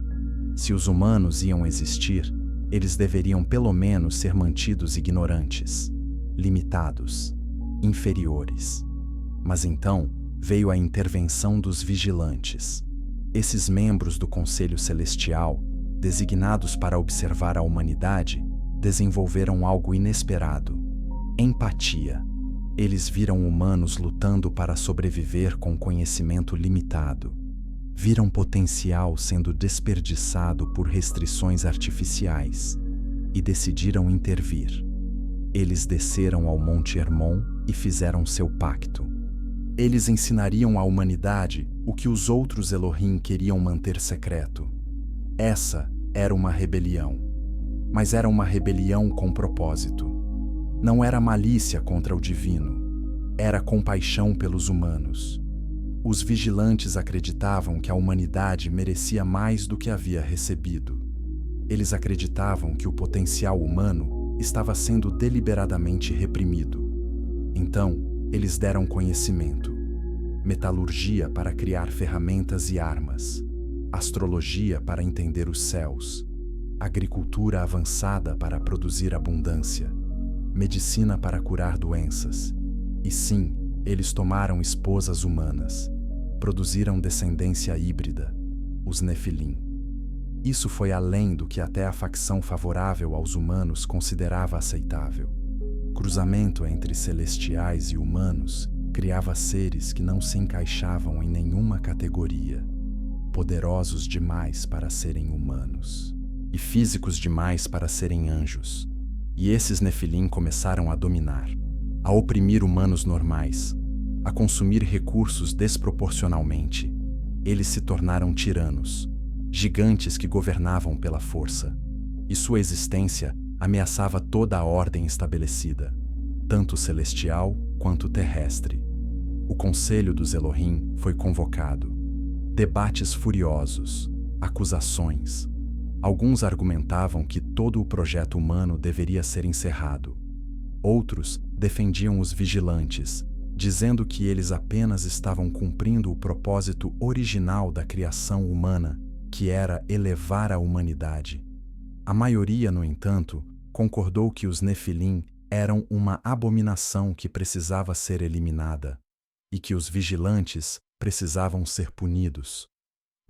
Se os humanos iam existir, eles deveriam pelo menos ser mantidos ignorantes, limitados, inferiores. Mas então veio a intervenção dos vigilantes. Esses membros do Conselho Celestial, designados para observar a humanidade, desenvolveram algo inesperado: empatia. Eles viram humanos lutando para sobreviver com conhecimento limitado. Viram potencial sendo desperdiçado por restrições artificiais e decidiram intervir. Eles desceram ao Monte Hermon e fizeram seu pacto. Eles ensinariam à humanidade o que os outros Elohim queriam manter secreto. Essa era uma rebelião. Mas era uma rebelião com propósito. Não era malícia contra o divino. Era compaixão pelos humanos. Os vigilantes acreditavam que a humanidade merecia mais do que havia recebido. Eles acreditavam que o potencial humano estava sendo deliberadamente reprimido. Então, eles deram conhecimento, metalurgia para criar ferramentas e armas, astrologia para entender os céus, agricultura avançada para produzir abundância, medicina para curar doenças. E sim, eles tomaram esposas humanas, produziram descendência híbrida, os Nefilim. Isso foi além do que até a facção favorável aos humanos considerava aceitável. Cruzamento entre celestiais e humanos criava seres que não se encaixavam em nenhuma categoria, poderosos demais para serem humanos e físicos demais para serem anjos. E esses Nefilim começaram a dominar, a oprimir humanos normais, a consumir recursos desproporcionalmente. Eles se tornaram tiranos, gigantes que governavam pela força, e sua existência ameaçava toda a ordem estabelecida, tanto celestial quanto terrestre. O Conselho dos Elohim foi convocado. Debates furiosos, acusações. Alguns argumentavam que todo o projeto humano deveria ser encerrado. Outros defendiam os vigilantes, dizendo que eles apenas estavam cumprindo o propósito original da criação humana, que era elevar a humanidade. A maioria, no entanto, concordou que os Nefilim eram uma abominação que precisava ser eliminada e que os vigilantes precisavam ser punidos.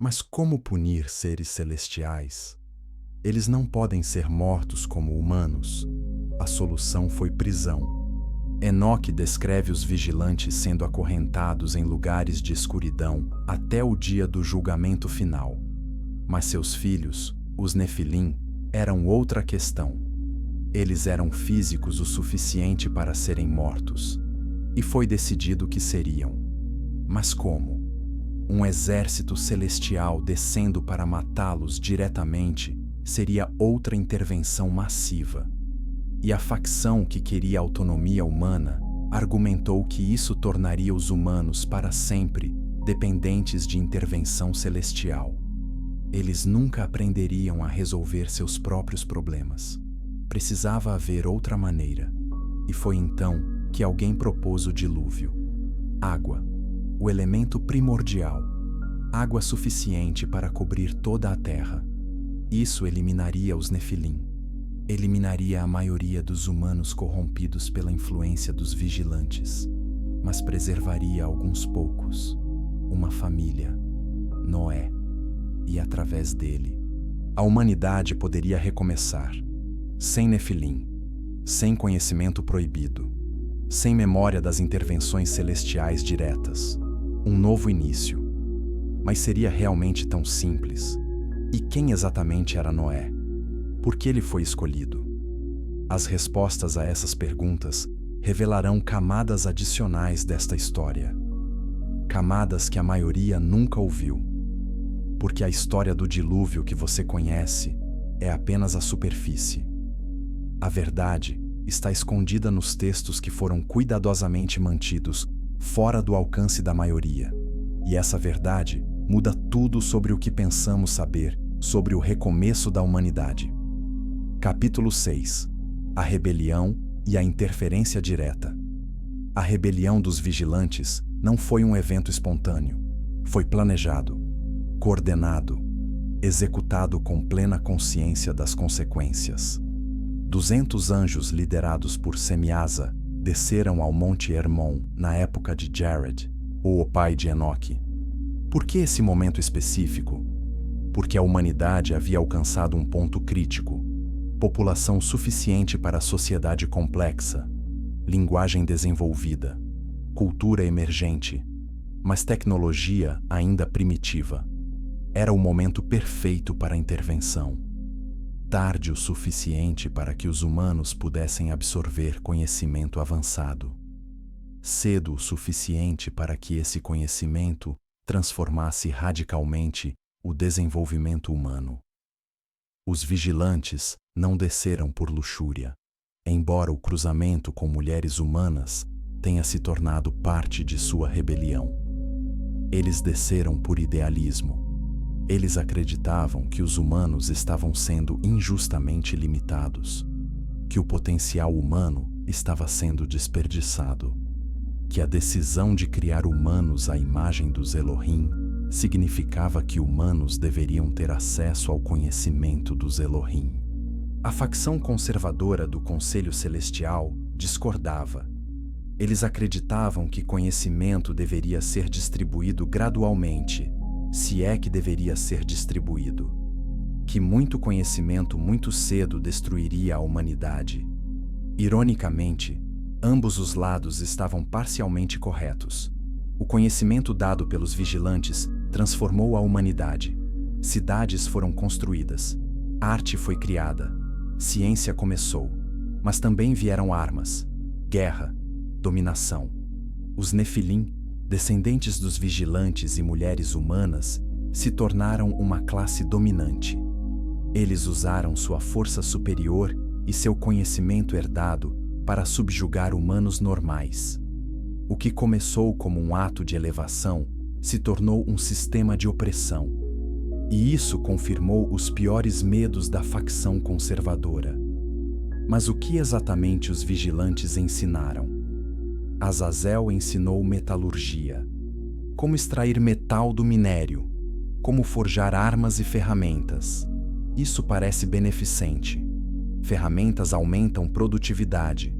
Mas como punir seres celestiais? Eles não podem ser mortos como humanos. A solução foi prisão. Enoque descreve os vigilantes sendo acorrentados em lugares de escuridão até o dia do julgamento final. Mas seus filhos, os Nefilim, eram outra questão. Eles eram físicos o suficiente para serem mortos, e foi decidido que seriam. Mas como? Um exército celestial descendo para matá-los diretamente seria outra intervenção massiva. E a facção que queria autonomia humana argumentou que isso tornaria os humanos para sempre dependentes de intervenção celestial. Eles nunca aprenderiam a resolver seus próprios problemas. Precisava haver outra maneira. E foi então que alguém propôs o dilúvio. Água, o elemento primordial. Água suficiente para cobrir toda a terra. Isso eliminaria os Nefilim. Eliminaria a maioria dos humanos corrompidos pela influência dos vigilantes, mas preservaria alguns poucos, uma família, Noé, e através dele, a humanidade poderia recomeçar, sem Nefilim, sem conhecimento proibido, sem memória das intervenções celestiais diretas, um novo início. Mas seria realmente tão simples? E quem exatamente era Noé? Por que ele foi escolhido? As respostas a essas perguntas revelarão camadas adicionais desta história. Camadas que a maioria nunca ouviu. porque a história do dilúvio que você conhece é apenas a superfície. A verdade está escondida nos textos que foram cuidadosamente mantidos fora do alcance da maioria. E essa verdade muda tudo sobre o que pensamos saber sobre o recomeço da humanidade. Capítulo 6. A rebelião e a interferência direta. A rebelião dos vigilantes não foi um evento espontâneo. Foi planejado, coordenado, executado com plena consciência das consequências. 200 anjos liderados por Semiasa desceram ao Monte Hermon na época de Jared, ou o pai de Enoque. Por que esse momento específico? Porque a humanidade havia alcançado um ponto crítico. População suficiente para a sociedade complexa, linguagem desenvolvida, cultura emergente, mas tecnologia ainda primitiva. Era o momento perfeito para a intervenção. Tarde o suficiente para que os humanos pudessem absorver conhecimento avançado. Cedo o suficiente para que esse conhecimento transformasse radicalmente o desenvolvimento humano. Os vigilantes não desceram por luxúria, embora o cruzamento com mulheres humanas tenha se tornado parte de sua rebelião. Eles desceram por idealismo. Eles acreditavam que os humanos estavam sendo injustamente limitados, que o potencial humano estava sendo desperdiçado, que a decisão de criar humanos à imagem dos Elohim significava que humanos deveriam ter acesso ao conhecimento dos Elohim. A facção conservadora do Conselho Celestial discordava. Eles acreditavam que conhecimento deveria ser distribuído gradualmente, se é que deveria ser distribuído. Que muito conhecimento muito cedo destruiria a humanidade. Ironicamente, ambos os lados estavam parcialmente corretos. O conhecimento dado pelos vigilantes transformou a humanidade. Cidades foram construídas, arte foi criada, ciência começou, mas também vieram armas, guerra, dominação. Os Nefilim, descendentes dos vigilantes e mulheres humanas, se tornaram uma classe dominante. Eles usaram sua força superior e seu conhecimento herdado para subjugar humanos normais. O que começou como um ato de elevação se tornou um sistema de opressão. E isso confirmou os piores medos da facção conservadora. Mas o que exatamente os vigilantes ensinaram? Azazel ensinou metalurgia. Como extrair metal do minério. Como forjar armas e ferramentas. Isso parece beneficente. Ferramentas aumentam produtividade,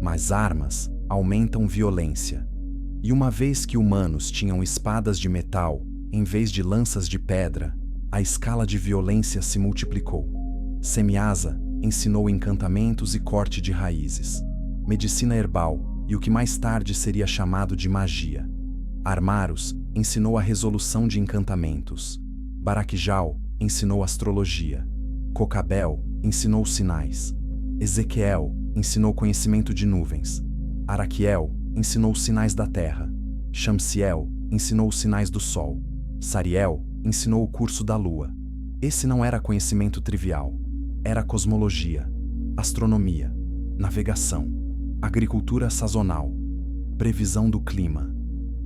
mas armas aumentam violência. E uma vez que humanos tinham espadas de metal, em vez de lanças de pedra, a escala de violência se multiplicou. Semiasa ensinou encantamentos e corte de raízes, medicina herbal e o que mais tarde seria chamado de magia. Armaros ensinou a resolução de encantamentos. Baraquijal ensinou astrologia. Cocabel ensinou sinais. Ezequiel ensinou conhecimento de nuvens. Araquiel ensinou os sinais da terra. Shamsiel ensinou os sinais do sol. Sariel ensinou o curso da lua. Esse não era conhecimento trivial. Era cosmologia, astronomia, navegação, agricultura sazonal, previsão do clima,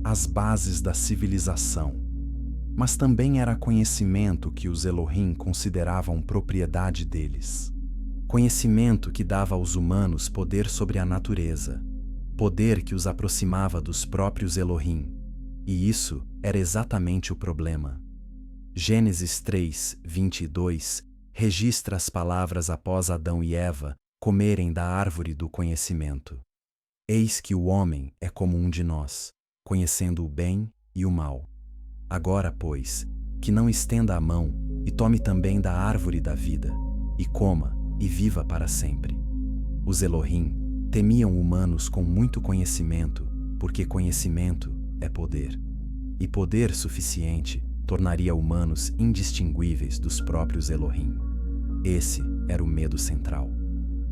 as bases da civilização. Mas também era conhecimento que os Elohim consideravam propriedade deles. Conhecimento que dava aos humanos poder sobre a natureza, poder que os aproximava dos próprios Elohim. E isso era exatamente o problema. Gênesis 3, 22 registra as palavras após Adão e Eva comerem da árvore do conhecimento. Eis que o homem é como um de nós, conhecendo o bem e o mal. Agora, pois, que não estenda a mão e tome também da árvore da vida, e coma e viva para sempre. Os Elohim temiam humanos com muito conhecimento, porque conhecimento é poder. E poder suficiente tornaria humanos indistinguíveis dos próprios Elohim. Esse era o medo central.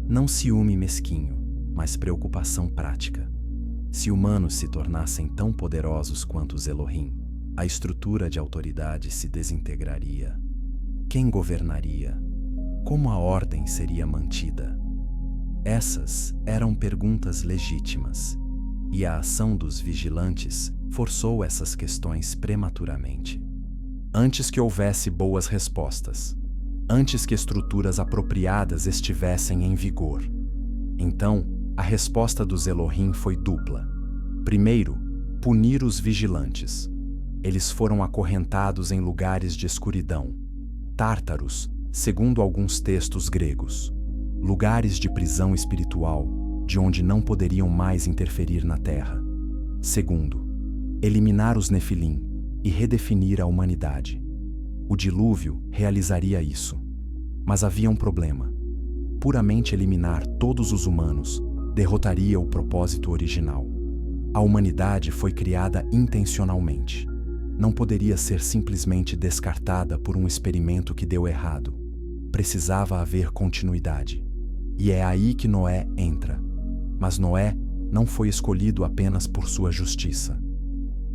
Não ciúme mesquinho, mas preocupação prática. Se humanos se tornassem tão poderosos quanto os Elohim, A estrutura de autoridade se desintegraria. Quem governaria? Como a ordem seria mantida? Essas eram perguntas legítimas, e a ação dos vigilantes forçou essas questões prematuramente. Antes que houvesse boas respostas, antes que estruturas apropriadas estivessem em vigor. Então, a resposta dos Elohim foi dupla. Primeiro, punir os vigilantes. Eles foram acorrentados em lugares de escuridão, tártaros, segundo alguns textos gregos, lugares de prisão espiritual, de onde não poderiam mais interferir na terra. Segundo, eliminar os Nefilim e redefinir a humanidade. O dilúvio realizaria isso. Mas havia um problema. Puramente eliminar todos os humanos derrotaria o propósito original. A humanidade foi criada intencionalmente. Não poderia ser simplesmente descartada por um experimento que deu errado. Precisava haver continuidade. E é aí que Noé entra. Mas Noé não foi escolhido apenas por sua justiça.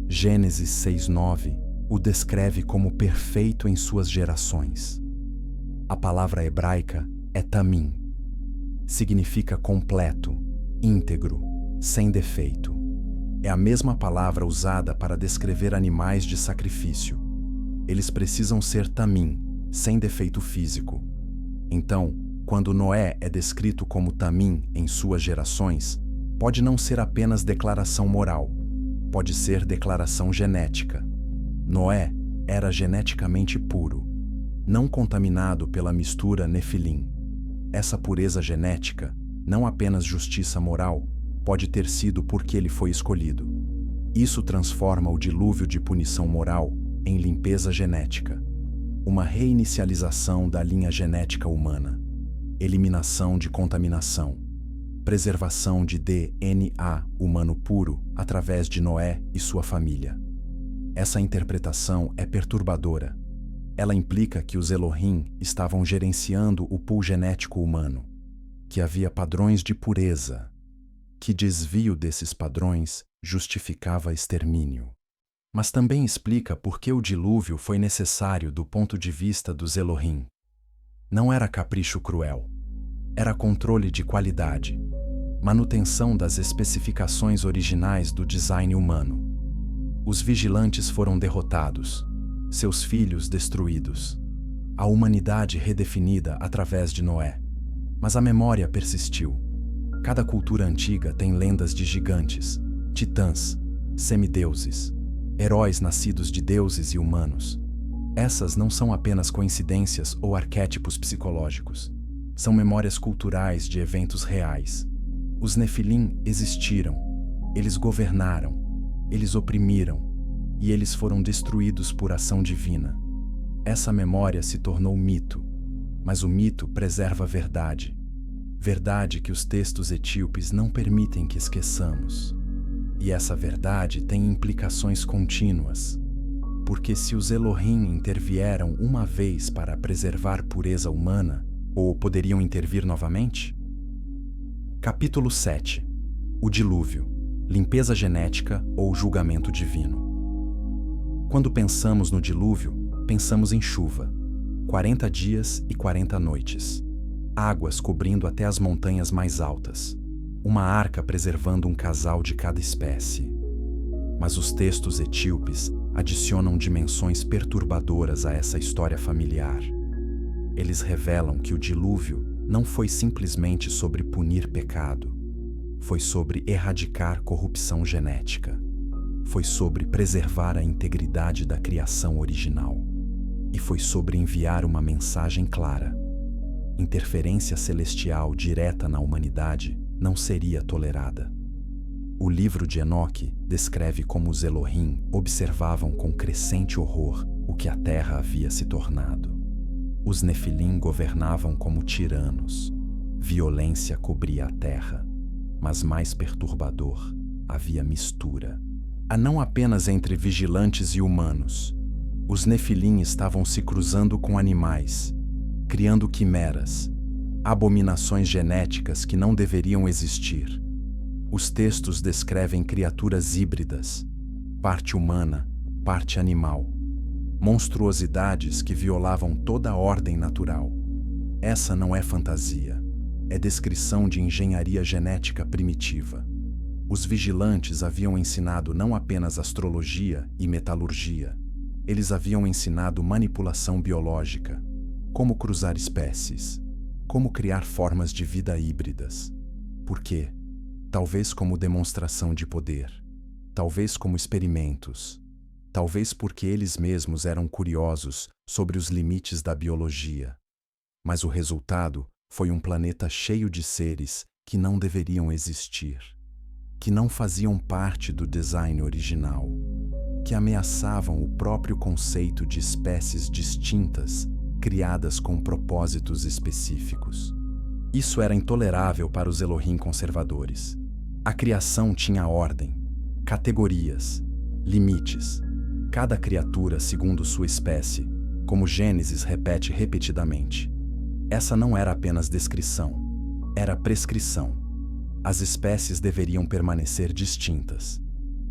Gênesis 6:9 o descreve como perfeito em suas gerações. A palavra hebraica é tamim. Significa completo, íntegro, sem defeito. É a mesma palavra usada para descrever animais de sacrifício. Eles precisam ser tamim, sem defeito físico. Então, quando Noé é descrito como tamim em suas gerações, pode não ser apenas declaração moral, pode ser declaração genética. Noé era geneticamente puro, não contaminado pela mistura Nefilim. Essa pureza genética, não apenas justiça moral, pode ter sido porque ele foi escolhido. Isso transforma o dilúvio de punição moral em limpeza genética, uma reinicialização da linha genética humana, eliminação de contaminação, preservação de DNA humano puro através de Noé e sua família. Essa interpretação é perturbadora. Ela implica que os Elohim estavam gerenciando o pool genético humano, que havia padrões de pureza, que desvio desses padrões justificava extermínio. Mas também explica por que o dilúvio foi necessário do ponto de vista dos Elohim. Não era capricho cruel. Era controle de qualidade, manutenção das especificações originais do design humano. Os vigilantes foram derrotados, seus filhos destruídos, a humanidade redefinida através de Noé. Mas a memória persistiu. Cada cultura antiga tem lendas de gigantes, titãs, semideuses, heróis nascidos de deuses e humanos. Essas não são apenas coincidências ou arquétipos psicológicos. São memórias culturais de eventos reais. Os Nefilim existiram, eles governaram, eles oprimiram, e eles foram destruídos por ação divina. Essa memória se tornou mito, mas o mito preserva a verdade. Verdade que os textos etíopes não permitem que esqueçamos. E essa verdade tem implicações contínuas, porque se os Elohim intervieram uma vez para preservar pureza humana, ou poderiam intervir novamente? Capítulo 7. O dilúvio, limpeza genética ou julgamento divino. Quando pensamos no dilúvio, pensamos em chuva, 40 dias e 40 noites, águas cobrindo até as montanhas mais altas, uma arca preservando um casal de cada espécie. Mas os textos etíopes adicionam dimensões perturbadoras a essa história familiar. Eles revelam que o dilúvio não foi simplesmente sobre punir pecado, foi sobre erradicar corrupção genética, foi sobre preservar a integridade da criação original, e foi sobre enviar uma mensagem clara. Interferência celestial direta na humanidade não seria tolerada. O livro de Enoque descreve como os Elohim observavam com crescente horror o que a terra havia se tornado. Os Nefilim governavam como tiranos. Violência cobria a terra. Mas mais perturbador, havia mistura. Não apenas entre vigilantes e humanos. Os Nefilim estavam se cruzando com animais, criando quimeras, abominações genéticas que não deveriam existir. Os textos descrevem criaturas híbridas, parte humana, parte animal. Monstruosidades que violavam toda a ordem natural. Essa não é fantasia. É descrição de engenharia genética primitiva. Os vigilantes haviam ensinado não apenas astrologia e metalurgia. Eles haviam ensinado manipulação biológica, como cruzar espécies, como criar formas de vida híbridas. Por quê? Talvez como demonstração de poder, talvez como experimentos, talvez porque eles mesmos eram curiosos sobre os limites da biologia. Mas o resultado foi um planeta cheio de seres que não deveriam existir, que não faziam parte do design original, que ameaçavam o próprio conceito de espécies distintas, criadas com propósitos específicos. Isso era intolerável para os Elohim conservadores. A criação tinha ordem, categorias, limites. Cada criatura segundo sua espécie, como Gênesis repete repetidamente. Essa não era apenas descrição, era prescrição. As espécies deveriam permanecer distintas.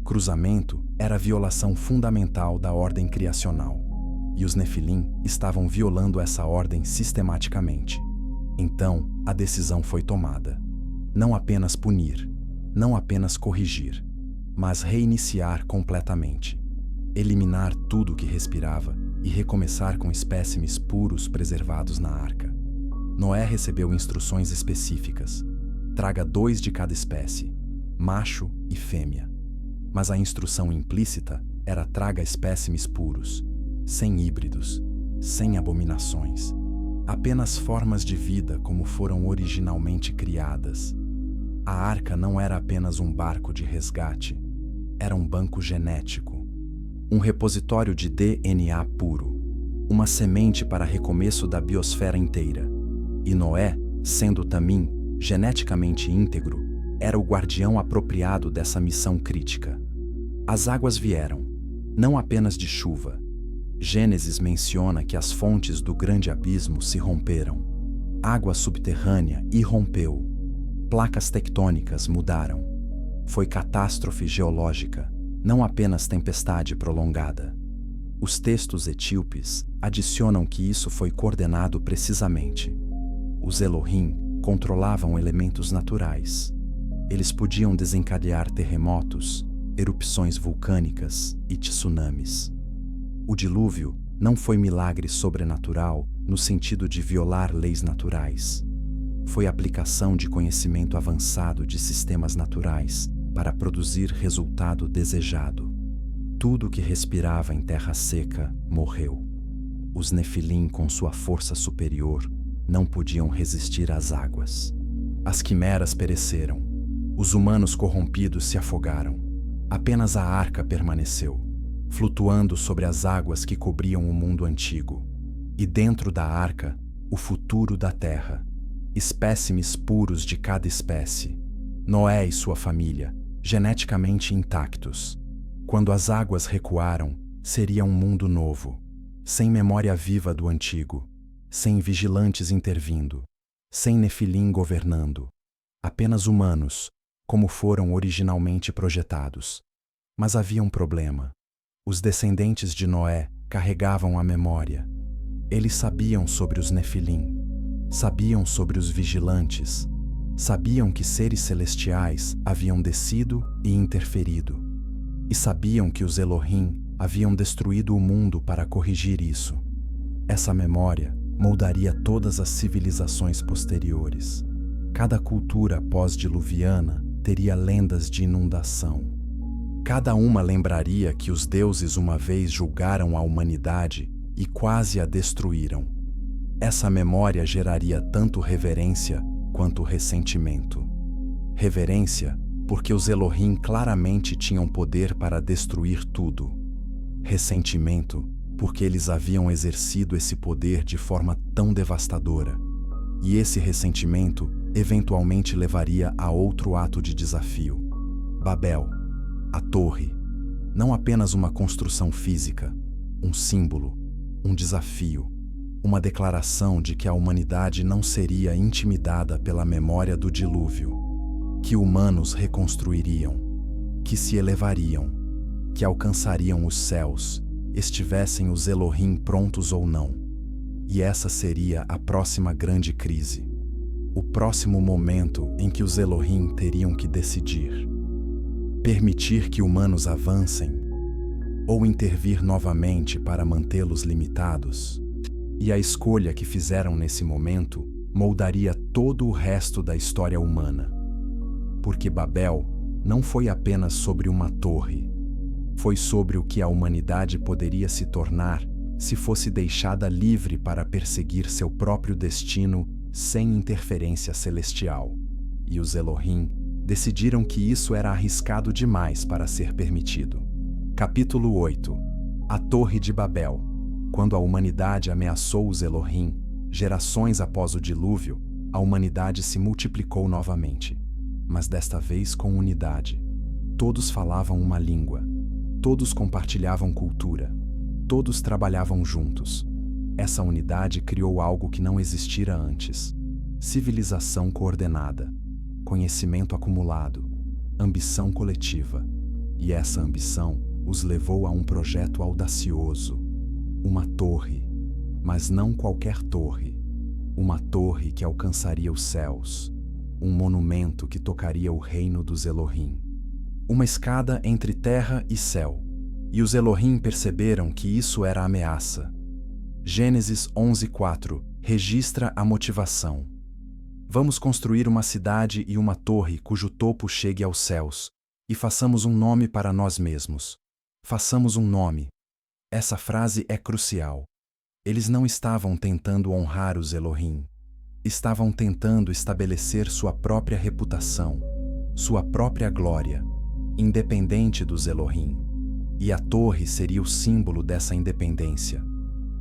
Cruzamento era a violação fundamental da ordem criacional, e os Nefilim estavam violando essa ordem sistematicamente. Então, a decisão foi tomada. Não apenas punir, não apenas corrigir, mas reiniciar completamente. Eliminar tudo que respirava e recomeçar com espécimes puros preservados na arca. Noé recebeu instruções específicas. Traga 2 de cada espécie, macho e fêmea. Mas a instrução implícita era traga espécimes puros, sem híbridos, sem abominações. Apenas formas de vida como foram originalmente criadas. A arca não era apenas um barco de resgate, era um banco genético. Um repositório de DNA puro, uma semente para recomeço da biosfera inteira. E Noé, sendo Tamim, geneticamente íntegro, era o guardião apropriado dessa missão crítica. As águas vieram, não apenas de chuva. Gênesis menciona que as fontes do grande abismo se romperam. Água subterrânea irrompeu. Placas tectônicas mudaram. Foi catástrofe geológica, não apenas tempestade prolongada. Os textos etíopes adicionam que isso foi coordenado precisamente. Os Elohim controlavam elementos naturais. Eles podiam desencadear terremotos, erupções vulcânicas e tsunamis. O dilúvio não foi milagre sobrenatural no sentido de violar leis naturais. Foi aplicação de conhecimento avançado de sistemas naturais para produzir resultado desejado. Tudo que respirava em terra seca morreu. Os Nefilim, com sua força superior, não podiam resistir às águas. As quimeras pereceram. Os humanos corrompidos se afogaram. Apenas a arca permaneceu, flutuando sobre as águas que cobriam o mundo antigo. E dentro da arca, o futuro da terra. Espécimes puros de cada espécie. Noé e sua família, geneticamente intactos. Quando as águas recuaram, seria um mundo novo, sem memória viva do antigo, sem vigilantes intervindo, sem Nefilim governando. Apenas humanos, como foram originalmente projetados. Mas havia um problema. Os descendentes de Noé carregavam a memória. Eles sabiam sobre os Nefilim, sabiam sobre os vigilantes, sabiam que seres celestiais haviam descido e interferido, e sabiam que os Elohim haviam destruído o mundo para corrigir isso. Essa memória moldaria todas as civilizações posteriores. Cada cultura pós-diluviana teria lendas de inundação. Cada uma lembraria que os deuses uma vez julgaram a humanidade e quase a destruíram. Essa memória geraria tanto reverência quanto ressentimento. Reverência, porque os Elohim claramente tinham poder para destruir tudo. Ressentimento, porque eles haviam exercido esse poder de forma tão devastadora. E esse ressentimento eventualmente levaria a outro ato de desafio. Babel, a torre, não apenas uma construção física, um símbolo, um desafio, uma declaração de que a humanidade não seria intimidada pela memória do dilúvio, que humanos reconstruiriam, que se elevariam, que alcançariam os céus, estivessem os Elohim prontos ou não. E essa seria a próxima grande crise. O próximo momento em que os Elohim teriam que decidir: permitir que humanos avancem ou intervir novamente para mantê-los limitados. E a escolha que fizeram nesse momento moldaria todo o resto da história humana. Porque Babel não foi apenas sobre uma torre, foi sobre o que a humanidade poderia se tornar se fosse deixada livre para perseguir seu próprio destino sem interferência celestial. E os Elohim decidiram que isso era arriscado demais para ser permitido. Capítulo 8. A Torre de Babel. Quando a humanidade ameaçou os Elohim, gerações após o dilúvio, a humanidade se multiplicou novamente, mas desta vez com unidade. Todos falavam uma língua, todos compartilhavam cultura, todos trabalhavam juntos. Essa unidade criou algo que não existira antes: civilização coordenada, conhecimento acumulado, ambição coletiva. E essa ambição os levou a um projeto audacioso: uma torre, mas não qualquer torre. Uma torre que alcançaria os céus, um monumento que tocaria o reino dos Elohim. Uma escada entre terra e céu. E os Elohim perceberam que isso era ameaça. Gênesis 11:4 registra a motivação. Vamos construir uma cidade e uma torre cujo topo chegue aos céus, e façamos um nome para nós mesmos. Façamos um nome. Essa frase é crucial. Eles não estavam tentando honrar os Elohim. Estavam tentando estabelecer sua própria reputação, sua própria glória, independente dos Elohim. E a torre seria o símbolo dessa independência,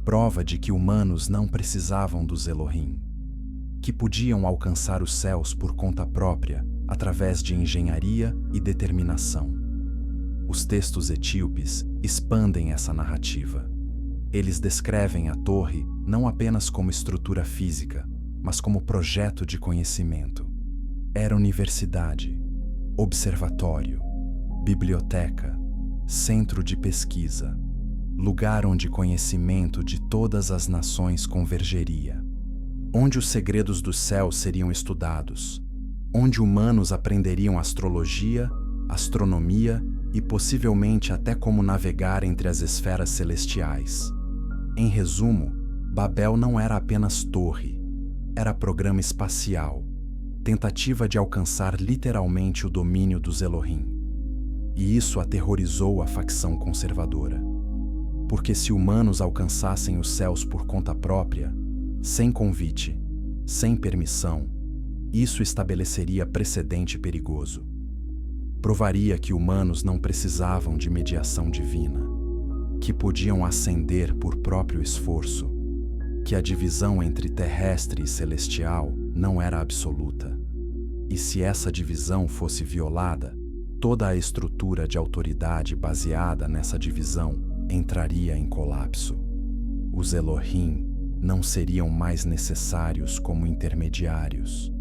prova de que humanos não precisavam dos Elohim, que podiam alcançar os céus por conta própria, através de engenharia e determinação. Os textos etíopes expandem essa narrativa. Eles descrevem a torre não apenas como estrutura física, mas como projeto de conhecimento. Era universidade, observatório, biblioteca, centro de pesquisa, lugar onde conhecimento de todas as nações convergeria, onde os segredos do céu seriam estudados, onde humanos aprenderiam astrologia, astronomia e possivelmente até como navegar entre as esferas celestiais. Em resumo, Babel não era apenas torre, era programa espacial, tentativa de alcançar literalmente o domínio dos Elohim. E isso aterrorizou a facção conservadora. Porque se humanos alcançassem os céus por conta própria, sem convite, sem permissão, isso estabeleceria precedente perigoso. Provaria que humanos não precisavam de mediação divina, que podiam ascender por próprio esforço, que a divisão entre terrestre e celestial não era absoluta. E se essa divisão fosse violada, toda a estrutura de autoridade baseada nessa divisão entraria em colapso. Os Elohim não seriam mais necessários como intermediários.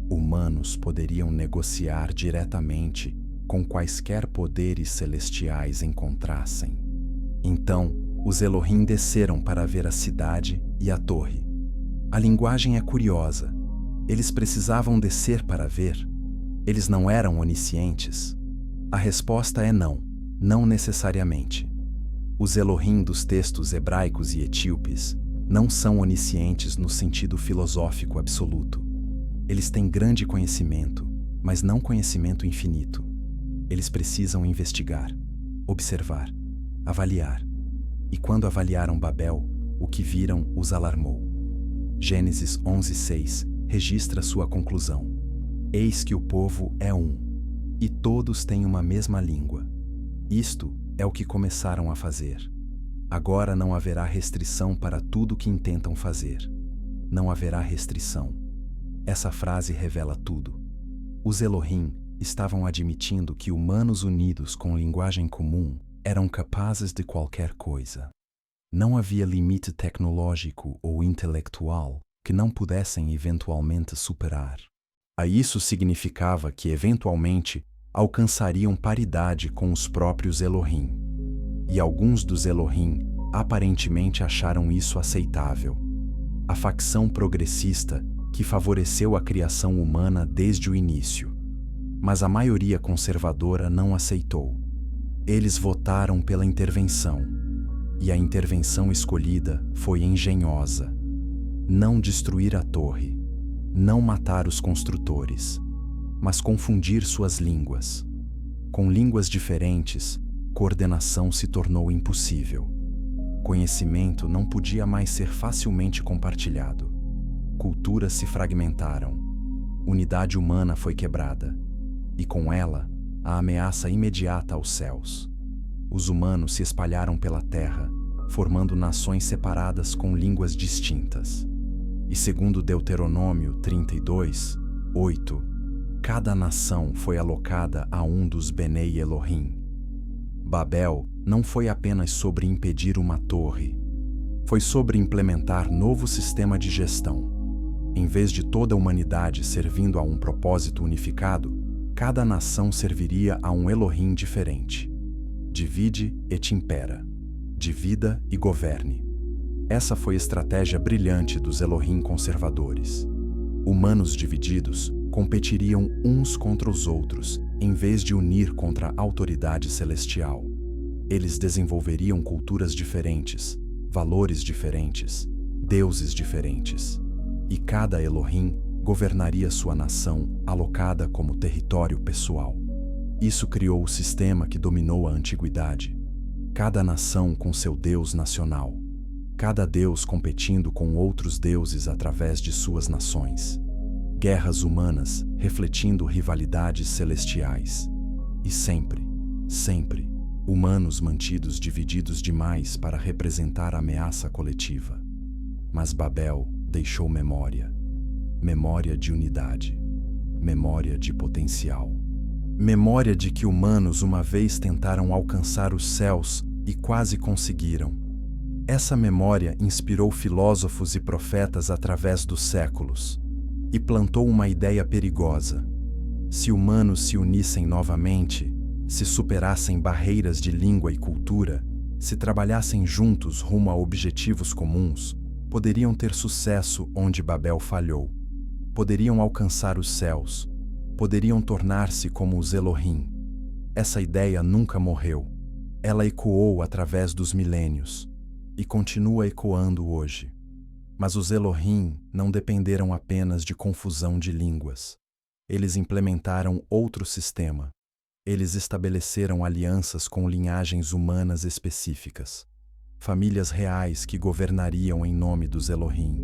Humanos poderiam negociar diretamente com quaisquer poderes celestiais encontrassem. Então, os Elohim desceram para ver a cidade e a torre. A linguagem é curiosa. Eles precisavam descer para ver. Eles não eram oniscientes? A resposta é não, não necessariamente. Os Elohim dos textos hebraicos e etíopes não são oniscientes no sentido filosófico absoluto. Eles têm grande conhecimento, mas não conhecimento infinito. Eles precisam investigar, observar, avaliar. E quando avaliaram Babel, o que viram os alarmou. Gênesis 11:6 registra sua conclusão. Eis que o povo é um, e todos têm uma mesma língua. Isto é o que começaram a fazer. Agora não haverá restrição para tudo que intentam fazer. Não haverá restrição. Essa frase revela tudo. Os Elohim estavam admitindo que humanos unidos com linguagem comum eram capazes de qualquer coisa. Não havia limite tecnológico ou intelectual que não pudessem eventualmente superar. A isso significava que, eventualmente, alcançariam paridade com os próprios Elohim. E alguns dos Elohim aparentemente acharam isso aceitável. A facção progressista que favoreceu a criação humana desde o início. Mas a maioria conservadora não aceitou. Eles votaram pela intervenção. E a intervenção escolhida foi engenhosa. Não destruir a torre, não matar os construtores, mas confundir suas línguas. Com línguas diferentes, coordenação se tornou impossível. Conhecimento não podia mais ser facilmente compartilhado. Culturas se fragmentaram. Unidade humana foi quebrada. E com ela, a ameaça imediata aos céus. Os humanos se espalharam pela terra, formando nações separadas com línguas distintas. E segundo Deuteronômio 32, 8, cada nação foi alocada a um dos Benei Elohim. Babel não foi apenas sobre impedir uma torre, foi sobre implementar novo sistema de gestão. Em vez de toda a humanidade servindo a um propósito unificado, cada nação serviria a um Elohim diferente. Divide et impera. Divida e governe. Essa foi a estratégia brilhante dos Elohim conservadores. Humanos divididos competiriam uns contra os outros, em vez de unir contra a autoridade celestial. Eles desenvolveriam culturas diferentes, valores diferentes, deuses diferentes. E cada Elohim governaria sua nação alocada como território pessoal. Isso criou o sistema que dominou a antiguidade. Cada nação com seu deus nacional. Cada deus competindo com outros deuses através de suas nações. Guerras humanas refletindo rivalidades celestiais. E sempre, sempre, humanos mantidos divididos demais para representar a ameaça coletiva. Mas Babel deixou memória. Memória de unidade. Memória de potencial. Memória de que humanos uma vez tentaram alcançar os céus e quase conseguiram. Essa memória inspirou filósofos e profetas através dos séculos e plantou uma ideia perigosa. Se humanos se unissem novamente, se superassem barreiras de língua e cultura, se trabalhassem juntos rumo a objetivos comuns, poderiam ter sucesso onde Babel falhou. Poderiam alcançar os céus. Poderiam tornar-se como os Elohim. Essa ideia nunca morreu. Ela ecoou através dos milênios e continua ecoando hoje. Mas os Elohim não dependeram apenas de confusão de línguas. Eles implementaram outro sistema. Eles estabeleceram alianças com linhagens humanas específicas. Famílias reais que governariam em nome dos Elohim,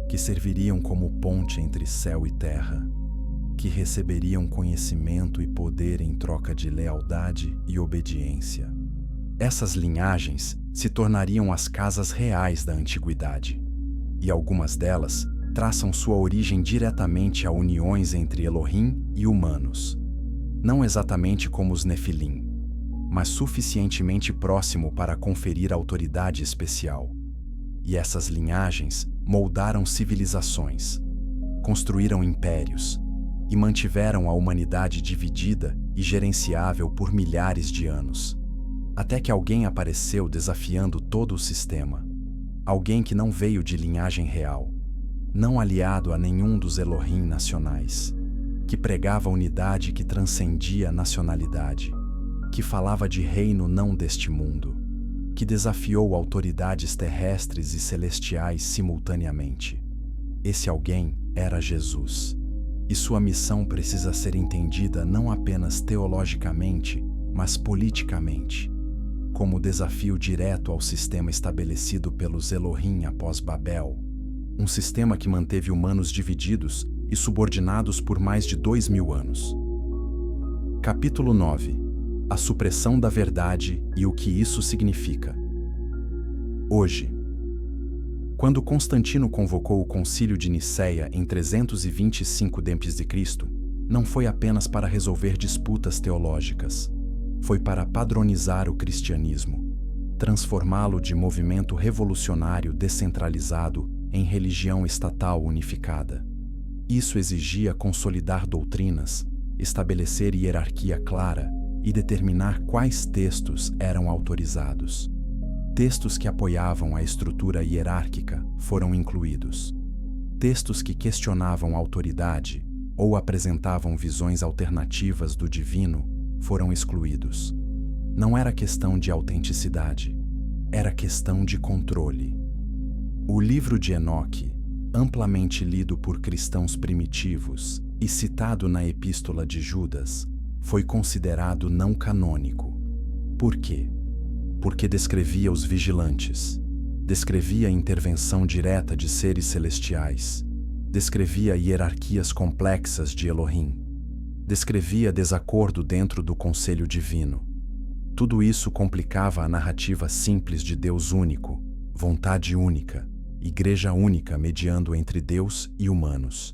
que serviriam como ponte entre céu e terra, que receberiam conhecimento e poder em troca de lealdade e obediência. Essas linhagens se tornariam as casas reais da antiguidade, e algumas delas traçam sua origem diretamente a uniões entre Elohim e humanos. Não exatamente como os Nefilim, mas suficientemente próximo para conferir autoridade especial. E essas linhagens moldaram civilizações, construíram impérios e mantiveram a humanidade dividida e gerenciável por milhares de anos. Até que alguém apareceu desafiando todo o sistema. Alguém que não veio de linhagem real, não aliado a nenhum dos Elohim nacionais, que pregava unidade que transcendia a nacionalidade, que falava de reino não deste mundo, que desafiou autoridades terrestres e celestiais simultaneamente. Esse alguém era Jesus. E sua missão precisa ser entendida não apenas teologicamente, mas politicamente, como desafio direto ao sistema estabelecido pelos Elohim após Babel, um sistema que manteve humanos divididos e subordinados por mais de 2000 anos. Capítulo 9. A supressão da verdade e o que isso significa. Hoje, quando Constantino convocou o Concílio de Nicéia em 325 d.C., não foi apenas para resolver disputas teológicas. Foi para padronizar o cristianismo, transformá-lo de movimento revolucionário descentralizado em religião estatal unificada. Isso exigia consolidar doutrinas, estabelecer hierarquia clara e determinar quais textos eram autorizados. Textos que apoiavam a estrutura hierárquica foram incluídos. Textos que questionavam a autoridade ou apresentavam visões alternativas do divino foram excluídos. Não era questão de autenticidade, era questão de controle. O livro de Enoque, amplamente lido por cristãos primitivos e citado na Epístola de Judas, foi considerado não canônico. Por quê? Porque descrevia os vigilantes, descrevia a intervenção direta de seres celestiais, descrevia hierarquias complexas de Elohim, descrevia desacordo dentro do conselho divino. Tudo isso complicava a narrativa simples de Deus único, vontade única, igreja única mediando entre Deus e humanos.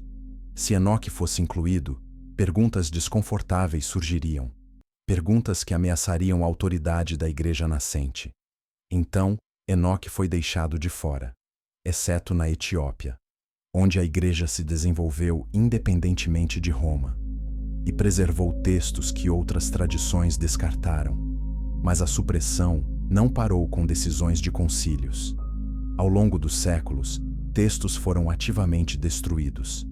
Se Enoque fosse incluído, perguntas desconfortáveis surgiriam. Perguntas que ameaçariam a autoridade da igreja nascente. Então, Enoque foi deixado de fora, exceto na Etiópia, onde a igreja se desenvolveu independentemente de Roma e preservou textos que outras tradições descartaram. Mas a supressão não parou com decisões de concílios. Ao longo dos séculos, textos foram ativamente destruídos,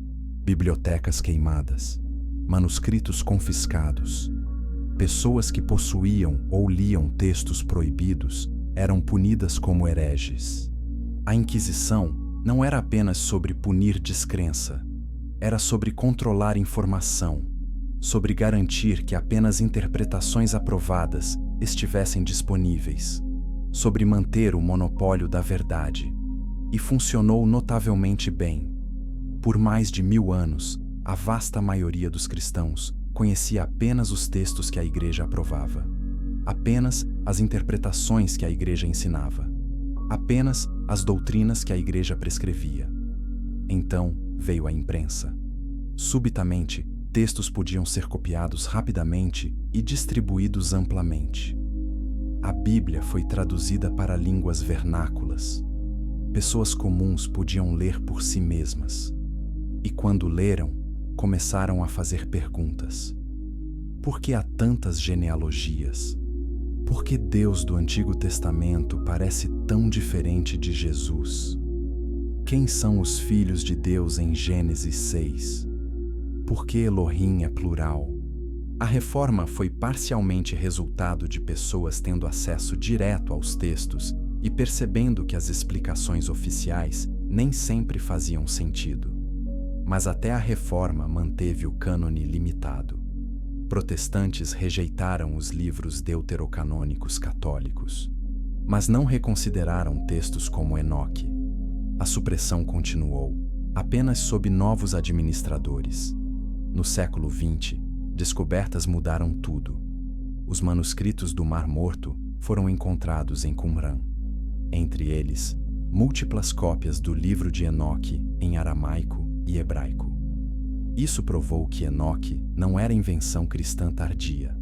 bibliotecas queimadas, manuscritos confiscados. Pessoas que possuíam ou liam textos proibidos eram punidas como hereges. A Inquisição não era apenas sobre punir descrença, era sobre controlar informação, sobre garantir que apenas interpretações aprovadas estivessem disponíveis, sobre manter o monopólio da verdade. E funcionou notavelmente bem. Por mais de 1000 anos, a vasta maioria dos cristãos conhecia apenas os textos que a igreja aprovava, apenas as interpretações que a igreja ensinava, apenas as doutrinas que a igreja prescrevia. Então veio a imprensa. Subitamente, textos podiam ser copiados rapidamente e distribuídos amplamente. A Bíblia foi traduzida para línguas vernáculas. Pessoas comuns podiam ler por si mesmas. E quando leram, começaram a fazer perguntas. Por que há tantas genealogias? Por que Deus do Antigo Testamento parece tão diferente de Jesus? Quem são os filhos de Deus em Gênesis 6? Por que Elohim é plural? A reforma foi parcialmente resultado de pessoas tendo acesso direto aos textos e percebendo que as explicações oficiais nem sempre faziam sentido. Mas até a reforma manteve o cânone limitado. Protestantes rejeitaram os livros deuterocanônicos católicos, mas não reconsideraram textos como Enoque. A supressão continuou, apenas sob novos administradores. No século XX, descobertas mudaram tudo. Os manuscritos do Mar Morto foram encontrados em Qumran. Entre eles, múltiplas cópias do livro de Enoque em aramaico e hebraico. Isso provou que Enoque não era invenção cristã tardia.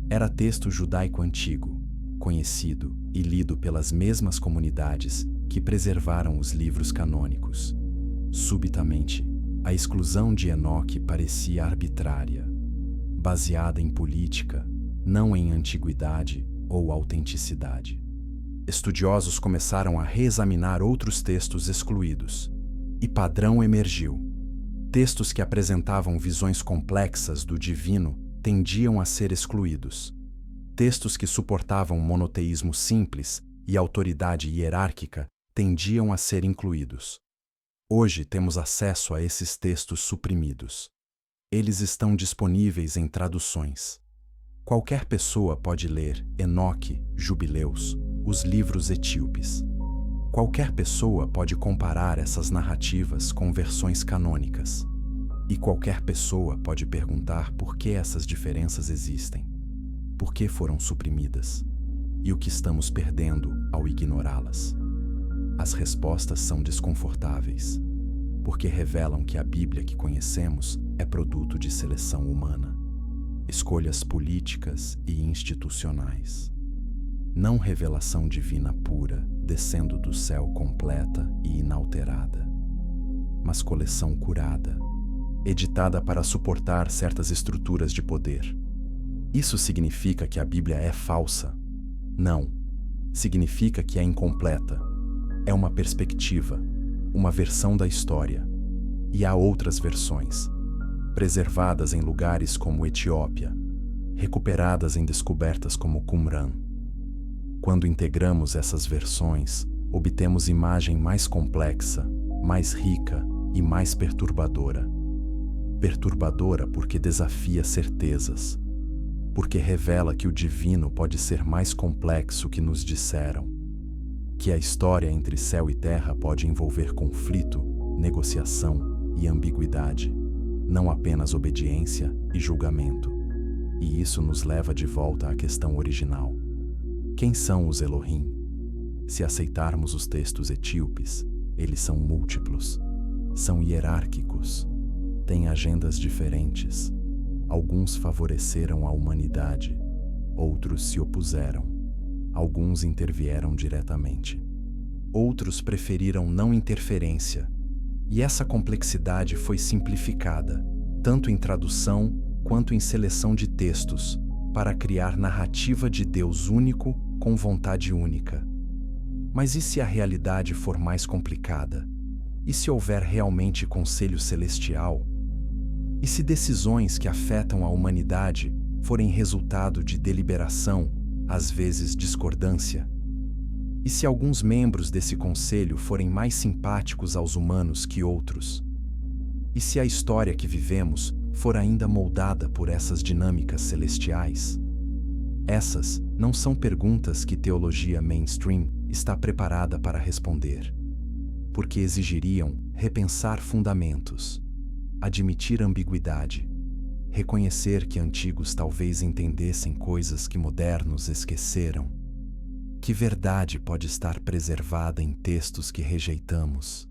Era texto judaico antigo, conhecido e lido pelas mesmas comunidades que preservaram os livros canônicos. Subitamente, a exclusão de Enoque parecia arbitrária, baseada em política, não em antiguidade ou autenticidade. Estudiosos começaram a reexaminar outros textos excluídos, e padrão emergiu. Textos que apresentavam visões complexas do divino tendiam a ser excluídos. Textos que suportavam monoteísmo simples e autoridade hierárquica tendiam a ser incluídos. Hoje temos acesso a esses textos suprimidos. Eles estão disponíveis em traduções. Qualquer pessoa pode ler Enoque, Jubileus, os livros etíopes. Qualquer pessoa pode comparar essas narrativas com versões canônicas. E qualquer pessoa pode perguntar por que essas diferenças existem, por que foram suprimidas e o que estamos perdendo ao ignorá-las. As respostas são desconfortáveis, porque revelam que a Bíblia que conhecemos é produto de seleção humana, escolhas políticas e institucionais. Não revelação divina pura, descendo do céu completa e inalterada, mas coleção curada, editada para suportar certas estruturas de poder. Isso significa que a Bíblia é falsa? Não. Significa que é incompleta. É uma perspectiva, uma versão da história. E há outras versões, preservadas em lugares como Etiópia, recuperadas em descobertas como Qumran. Quando integramos essas versões, obtemos imagem mais complexa, mais rica e mais perturbadora. Perturbadora porque desafia certezas, porque revela que o divino pode ser mais complexo que nos disseram, que a história entre céu e terra pode envolver conflito, negociação e ambiguidade, não apenas obediência e julgamento. E isso nos leva de volta à questão original. Quem são os Elohim? Se aceitarmos os textos etíopes, eles são múltiplos, são hierárquicos, têm agendas diferentes. Alguns favoreceram a humanidade, outros se opuseram, alguns intervieram diretamente. Outros preferiram não interferência, e essa complexidade foi simplificada, tanto em tradução quanto em seleção de textos, para criar narrativa de Deus único com vontade única. Mas e se a realidade for mais complicada? E se houver realmente conselho celestial? E se decisões que afetam a humanidade forem resultado de deliberação, às vezes discordância? E se alguns membros desse conselho forem mais simpáticos aos humanos que outros? E se a história que vivemos for ainda moldada por essas dinâmicas celestiais? Essas não são perguntas que teologia mainstream está preparada para responder, porque exigiriam repensar fundamentos, admitir ambiguidade, reconhecer que antigos talvez entendessem coisas que modernos esqueceram. Que verdade pode estar preservada em textos que rejeitamos,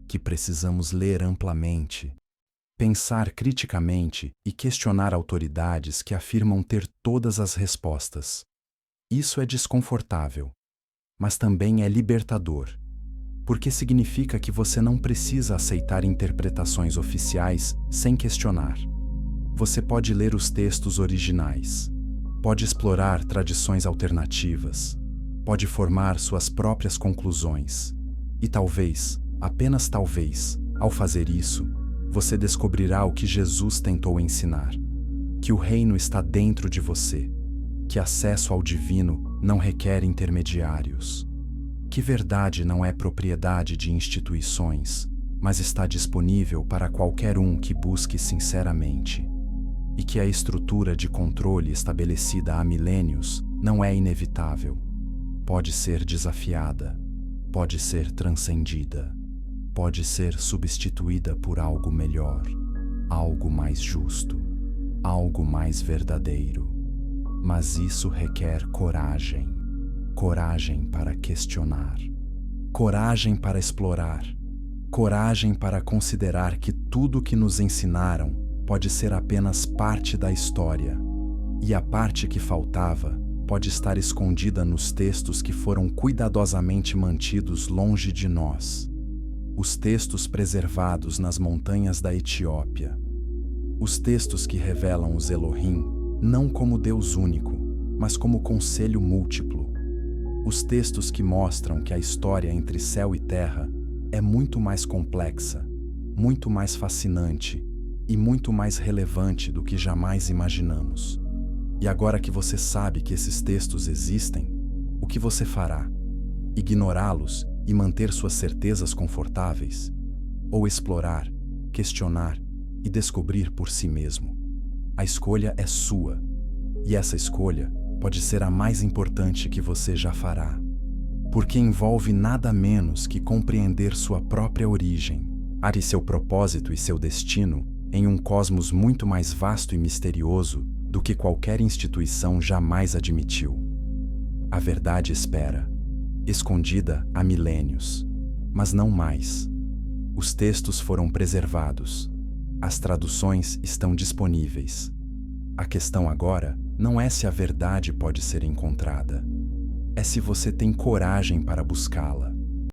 que precisamos ler amplamente, pensar criticamente e questionar autoridades que afirmam ter todas as respostas? Isso é desconfortável, mas também é libertador, porque significa que você não precisa aceitar interpretações oficiais sem questionar. Você pode ler os textos originais, pode explorar tradições alternativas, pode formar suas próprias conclusões. E talvez, apenas talvez, ao fazer isso, você descobrirá o que Jesus tentou ensinar: que o reino está dentro de você, que acesso ao divino não requer intermediários, que verdade não é propriedade de instituições, mas está disponível para qualquer um que busque sinceramente, e que a estrutura de controle estabelecida há milênios não é inevitável. Pode ser desafiada, pode ser transcendida, pode ser substituída por algo melhor, algo mais justo, algo mais verdadeiro. Mas isso requer coragem. Coragem para questionar, coragem para explorar, coragem para considerar que tudo o que nos ensinaram pode ser apenas parte da história, e a parte que faltava pode estar escondida nos textos que foram cuidadosamente mantidos longe de nós. Os textos preservados nas montanhas da Etiópia. Os textos que revelam os Elohim não como Deus único, mas como conselho múltiplo. Os textos que mostram que a história entre céu e terra é muito mais complexa, muito mais fascinante e muito mais relevante do que jamais imaginamos. E agora que você sabe que esses textos existem, o que você fará? Ignorá-los e manter suas certezas confortáveis? Ou explorar, questionar e descobrir por si mesmo? A escolha é sua, e essa escolha pode ser a mais importante que você já fará, porque envolve nada menos que compreender sua própria origem, e seu propósito e seu destino em um cosmos muito mais vasto e misterioso do que qualquer instituição jamais admitiu. A verdade espera, escondida há milênios, mas não mais. Os textos foram preservados, as traduções estão disponíveis. A questão agora não é se a verdade pode ser encontrada, é se você tem coragem para buscá-la.